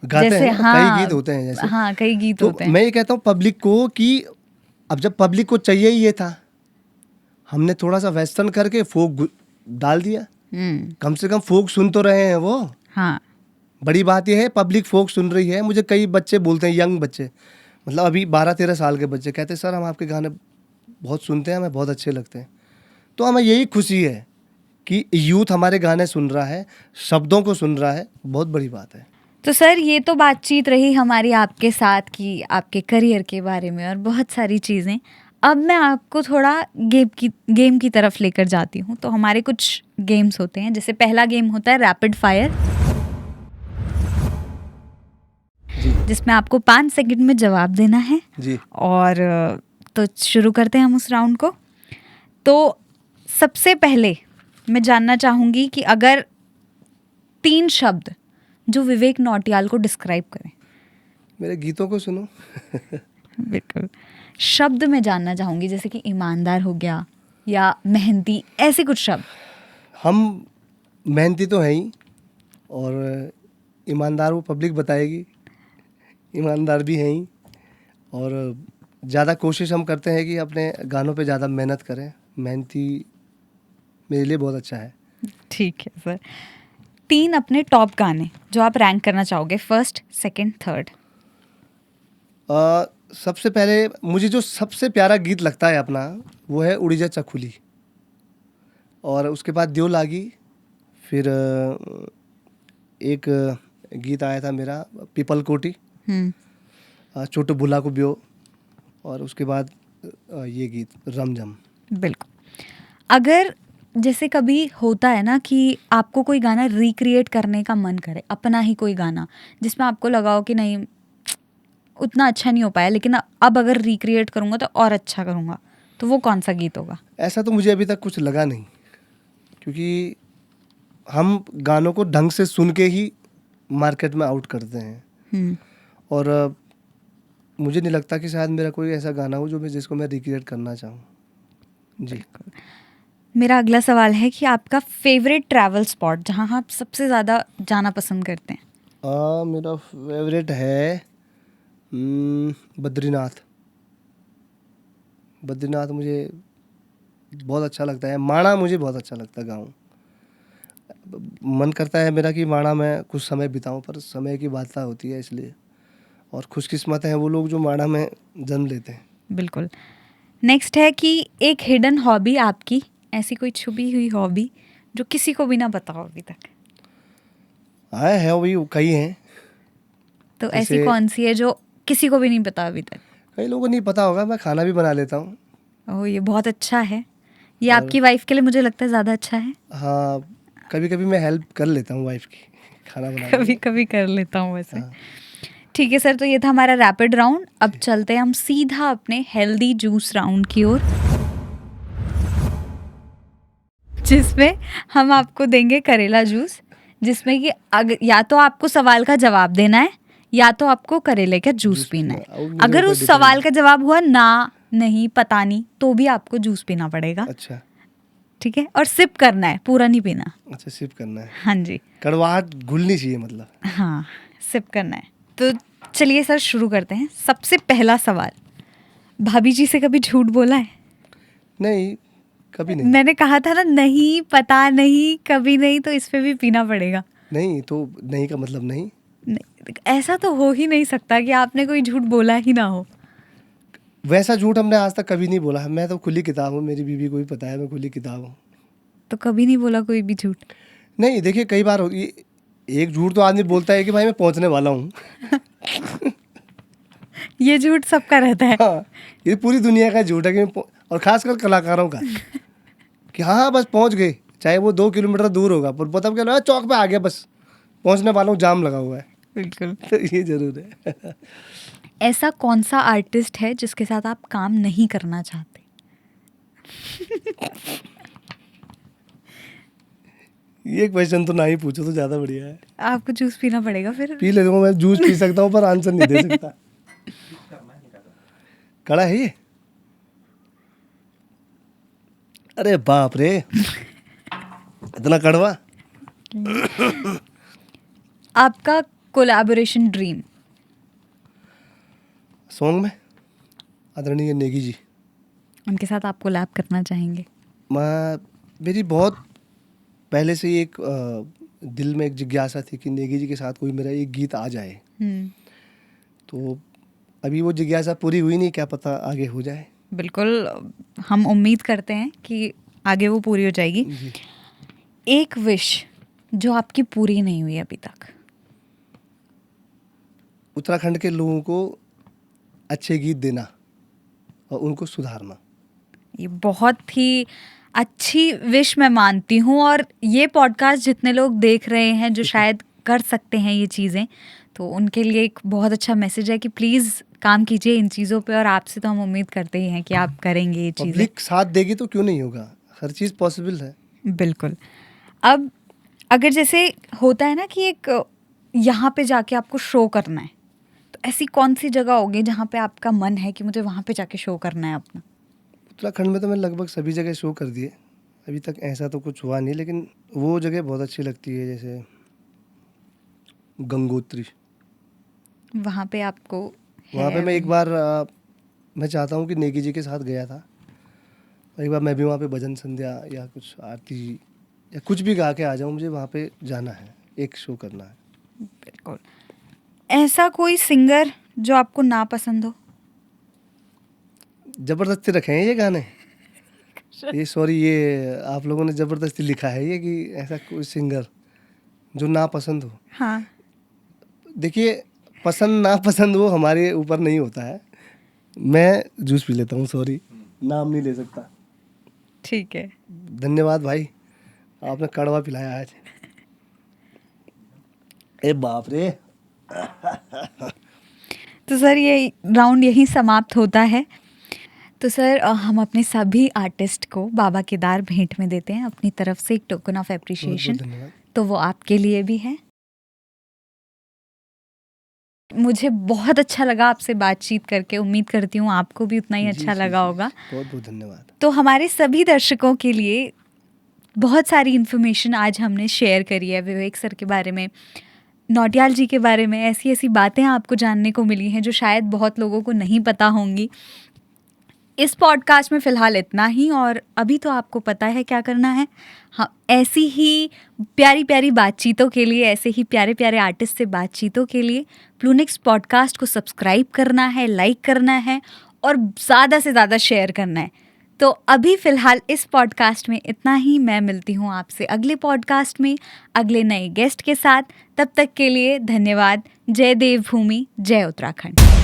Speaker 1: गाते
Speaker 2: जैसे
Speaker 1: हैं,
Speaker 2: हाँ,
Speaker 1: कई गीत होते हैं जैसे।
Speaker 2: हाँ, कई गीत
Speaker 1: तो
Speaker 2: होते हैं।
Speaker 1: मैं ये कहता हूँ पब्लिक को कि अब जब पब्लिक को चाहिए ही ये था, हमने थोड़ा सा वेस्टर्न करके फोक डाल दिया। कम से कम फोक सुन तो रहे हैं वो।
Speaker 2: हाँ,
Speaker 1: बड़ी बात यह है पब्लिक फोक सुन रही है। मुझे कई बच्चे बोलते हैं, यंग बच्चे, मतलब अभी 12-13 साल के बच्चे, कहते हैं सर हम आपके गाने बहुत सुनते हैं, हमें बहुत अच्छे लगते हैं। तो हमें यही खुशी है कि यूथ हमारे गाने सुन रहा है, शब्दों को सुन रहा है, बहुत बड़ी बात है।
Speaker 2: तो सर ये तो बातचीत रही हमारी आपके साथ की आपके करियर के बारे में और बहुत सारी चीज़ें। अब मैं आपको थोड़ा गेम की तरफ लेकर जाती हूँ। तो हमारे कुछ गेम्स होते हैं, जैसे पहला गेम होता है रैपिड फायर, जिसमें आपको 5 सेकंड में जवाब देना है
Speaker 1: जी।
Speaker 2: और तो शुरू करते हैं हम उस राउंड को। तो सबसे पहले मैं जानना चाहूँगी कि अगर 3 शब्द जो विवेक नौटियाल को डिस्क्राइब करें।
Speaker 1: मेरे गीतों को सुनो।
Speaker 2: बिल्कुल। शब्द मैं जानना चाहूँगी, जैसे कि ईमानदार हो गया या मेहनती, ऐसे कुछ शब्द। हम
Speaker 1: मेहनती तो हैं ही, और ईमानदार वो पब्लिक बताएगी, ईमानदार भी हैं ही, और ज़्यादा कोशिश हम करते हैं कि अपने गानों पे ज़्यादा मेहनत करें। मेहनती मेरे लिए बहुत अच्छा है।
Speaker 2: ठीक है सर। 3 अपने टॉप गाने जो आप रैंक करना चाहोगे, फर्स्ट, सेकंड, थर्ड।
Speaker 1: सबसे पहले मुझे जो सबसे प्यारा गीत लगता है अपना, वो है उड़ी जा चकुली, और उसके बाद दियो लागी, फिर एक गीत आया था मेरा पीपल कोटी, छोटू बुला को ब्यो, और उसके बाद ये गीत रमझम।
Speaker 2: बिल्कुल। अगर जैसे कभी होता है ना कि आपको कोई गाना रिक्रिएट करने का मन करे, अपना ही कोई गाना जिसमें आपको लगा हो कि नहीं उतना अच्छा नहीं हो पाया, लेकिन अब अगर रिक्रिएट करूँगा तो और अच्छा करूँगा, तो वो कौन सा गीत होगा?
Speaker 1: ऐसा तो मुझे अभी तक कुछ लगा नहीं, क्योंकि हम गानों को ढंग से सुन के ही मार्केट में आउट करते हैं, और मुझे नहीं लगता कि शायद मेरा कोई ऐसा गाना हो जिसको मैं रिक्रिएट करना चाहूँ। जी।
Speaker 2: मेरा अगला सवाल है कि आपका फेवरेट ट्रैवल स्पॉट जहाँ आप सबसे ज़्यादा जाना पसंद करते हैं?
Speaker 1: मेरा फेवरेट है बद्रीनाथ। बद्रीनाथ मुझे बहुत अच्छा लगता है। माणा मुझे बहुत अच्छा लगता है गाँव। मन करता है मेरा कि माणा में कुछ समय बिताऊं, पर समय की बात होती है इसलिए, और खुशकिस्मत हैं वो लोग जो माणा में जन्म लेते हैं।
Speaker 2: बिल्कुल। नेक्स्ट है कि एक हिडन हॉबी आपकी, ऐसी कोई छुपी हुई हॉबी जो किसी को भी ना पता हो अभी तक।
Speaker 1: है वही कई हैं।
Speaker 2: तो ऐसी कौन सी है जो किसी को भी नहीं पता अभी तक?
Speaker 1: कई लोगों को नहीं पता होगा, मैं खाना भी बना लेता हूँ।
Speaker 2: ओह, ये बहुत अच्छा है, ये
Speaker 1: और-
Speaker 2: आपकी वाइफ के लिए मुझे लगता है ज़्यादा अच्छा है।
Speaker 1: हाँ, कभी कभी मैं हेल्प कर लेता हूँ वाइफ की खाना बनाने
Speaker 2: कभी
Speaker 1: में।
Speaker 2: कभी कर लेता हूँ वैसे।
Speaker 1: हाँ,
Speaker 2: ठीक है सर, तो ये था हमारा रैपिड राउंड। अब
Speaker 1: जी।
Speaker 2: चलते हैं हम सीधा अपने हेल्दी जूस राउंड की ओर, जिसमें हम आपको देंगे करेला जूस, जिसमें कि या तो आपको सवाल का जवाब देना है या तो आपको करेले का जूस
Speaker 1: जूस
Speaker 2: पीना
Speaker 1: पीना,
Speaker 2: है।
Speaker 1: और मेरे
Speaker 2: अगर
Speaker 1: ऊपर
Speaker 2: उस
Speaker 1: डिपेंड
Speaker 2: सवाल
Speaker 1: है।
Speaker 2: का जवाब हुआ ना, नहीं, पता नहीं, तो भी आपको जूस पीना पड़ेगा।
Speaker 1: अच्छा
Speaker 2: ठीक है, और सिप करना है, पूरा नहीं पीना।
Speaker 1: अच्छा, सिप करना है।
Speaker 2: हाँ जी,
Speaker 1: कड़वाहट घुलनी चाहिए मतलब।
Speaker 2: हाँ, सिप करना है। तो चलिए सर, शुरू करते हैं। सबसे पहला सवाल, भाभी जी से कभी झूठ बोला है?
Speaker 1: नहीं, कभी नहीं।
Speaker 2: मैंने कहा था ना, नहीं, पता नहीं, कभी नहीं, तो इस पे भी पीना पड़ेगा।
Speaker 1: नहीं तो नहीं का मतलब नहीं।
Speaker 2: नहीं, ऐसा तो हो ही नहीं सकता कि आपने कोई झूठ बोला ही ना हो।
Speaker 1: वैसा झूठ हमने आज तक कभी नहीं बोला है। मैं तो खुली किताब हूँ, मेरी बीवी को भी पता है मैं खुली किताब हूँ।
Speaker 2: तो कभी नहीं बोला कोई भी झूठ?
Speaker 1: नहीं, देखिए कई बार एक झूठ तो आदमी बोलता है कि भाई मैं पहुँचने वाला हूँ।
Speaker 2: ये झूठ सबका रहता है।
Speaker 1: हाँ, ये पूरी दुनिया का झूठ है कि और खासकर कलाकारों का कि हाँ बस पहुँच गए, चाहे वो 2 किलोमीटर दूर होगा, पर पता क्या चौक पे आ गया, बस पहुँचने वाला हूँ, जाम लगा हुआ है।
Speaker 2: बिल्कुल।
Speaker 1: तो ये जरूर है।
Speaker 2: ऐसा कौन सा आर्टिस्ट है जिसके साथ आप काम नहीं करना चाहते?
Speaker 1: ये क्वेश्चन तो ना ही पूछो तो ज़्यादा बढ़िया है।
Speaker 2: आपको जूस पीना पड़ेगा फिर।
Speaker 1: पी लेता हूँ, मैं जूस पी सकता हूँ पर आंसर नहीं दे सकता। कड़ा है ये? अरे बाप रे, इतना कड़वा।
Speaker 2: आपका कोलैबोरेशन ड्रीम?
Speaker 1: सॉन्ग में आदरणीय नेगी जी।
Speaker 2: उनके साथ आप कोलैब करना चाहेंगे?
Speaker 1: मेरी बहुत पहले से ही एक दिल में एक जिज्ञासा थी कि नेगी जी के साथ कोई मेरा एक गीत आ जाए। तो अभी वो जिज्ञासा पूरी हुई नहीं, क्या पता आगे हो जाए।
Speaker 2: बिल्कुल, हम उम्मीद करते हैं कि आगे वो पूरी हो जाएगी।
Speaker 1: जी।
Speaker 2: एक विश जो आपकी पूरी नहीं हुई अभी तक?
Speaker 1: उत्तराखंड के लोगों को अच्छे गीत देना और उनको सुधारना।
Speaker 2: ये बहुत ही अच्छी विश मैं मानती हूँ, और ये पॉडकास्ट जितने लोग देख रहे हैं जो शायद कर सकते हैं ये चीज़ें, तो उनके लिए एक बहुत अच्छा मैसेज है कि प्लीज़ काम कीजिए इन चीज़ों पे, और आपसे तो हम उम्मीद करते ही हैं कि आप करेंगे ये चीज़ें।
Speaker 1: पब्लिक साथ देगी तो क्यों नहीं होगा, हर चीज़ पॉसिबल है।
Speaker 2: बिल्कुल। अब अगर जैसे होता है ना कि एक यहाँ पे जाके आपको शो करना है, तो ऐसी कौन सी जगह होगी जहाँ पे आपका मन है कि मुझे वहाँ पे जाके शो करना है अपना?
Speaker 1: उत्तराखंड में तो मैं लगभग सभी जगह शो कर दिए, अभी तक ऐसा तो कुछ हुआ नहीं, लेकिन वो जगह बहुत अच्छी लगती है, जैसे गंगोत्री।
Speaker 2: वहाँ पे आपको
Speaker 1: वहाँ पे
Speaker 2: है
Speaker 1: मैं एक बार मैं चाहता हूँ कि नेगी जी के साथ गया था, एक बार मैं भी वहाँ पे भजन संध्या या कुछ आरती या कुछ भी गा के आ जाऊँ, मुझे वहाँ पे जाना है, एक शो करना है।
Speaker 2: बिल्कुल। ऐसा कोई सिंगर जो आपको ना पसंद हो?
Speaker 1: जबरदस्ती रखे हैं ये गाने, ये सॉरी, ये आप लोगों ने जबरदस्ती लिखा है ये कि ऐसा कोई सिंगर जो ना पसंद हो।
Speaker 2: हाँ।
Speaker 1: देखिए, पसंद ना पसंद वो हमारे ऊपर नहीं होता है। मैं जूस पी लेता हूँ, सॉरी नाम नहीं ले सकता।
Speaker 2: ठीक है।
Speaker 1: धन्यवाद भाई, आपने कड़वा पिलाया आज। ए बाप रे।
Speaker 2: तो सर ये राउंड यहीं समाप्त होता है। तो सर हम अपने सभी आर्टिस्ट को बाबा केदार भेंट में देते हैं अपनी तरफ से एक टोकन ऑफ
Speaker 1: बहुत
Speaker 2: एप्रिसिएशन।
Speaker 1: बहुत धन्यवाद।
Speaker 2: तो वो आपके लिए भी है। मुझे बहुत अच्छा लगा आपसे बातचीत करके, उम्मीद करती हूँ आपको भी उतना ही अच्छा लगा होगा।
Speaker 1: बहुत बहुत धन्यवाद।
Speaker 2: तो हमारे सभी दर्शकों के लिए बहुत सारी इन्फॉर्मेशन आज हमने शेयर करी है, विवेक सर के बारे में, नौटियाल जी के बारे में। ऐसी ऐसी बातें आपको जानने को मिली हैं जो शायद बहुत लोगों को नहीं पता होंगी। इस पॉडकास्ट में फ़िलहाल इतना ही, और अभी तो आपको पता है क्या करना है। हाँ, ऐसी ही प्यारी प्यारी बातचीतों के लिए, ऐसे ही प्यारे प्यारे आर्टिस्ट से बातचीतों के लिए प्लूनिक्स पॉडकास्ट को सब्सक्राइब करना है, लाइक करना है और ज़्यादा से ज़्यादा शेयर करना है। तो अभी फ़िलहाल इस पॉडकास्ट में इतना ही। मैं मिलती हूँ आपसे अगले पॉडकास्ट में अगले नए गेस्ट के साथ। तब तक के लिए धन्यवाद। जय देवभूमि, जय उत्तराखंड।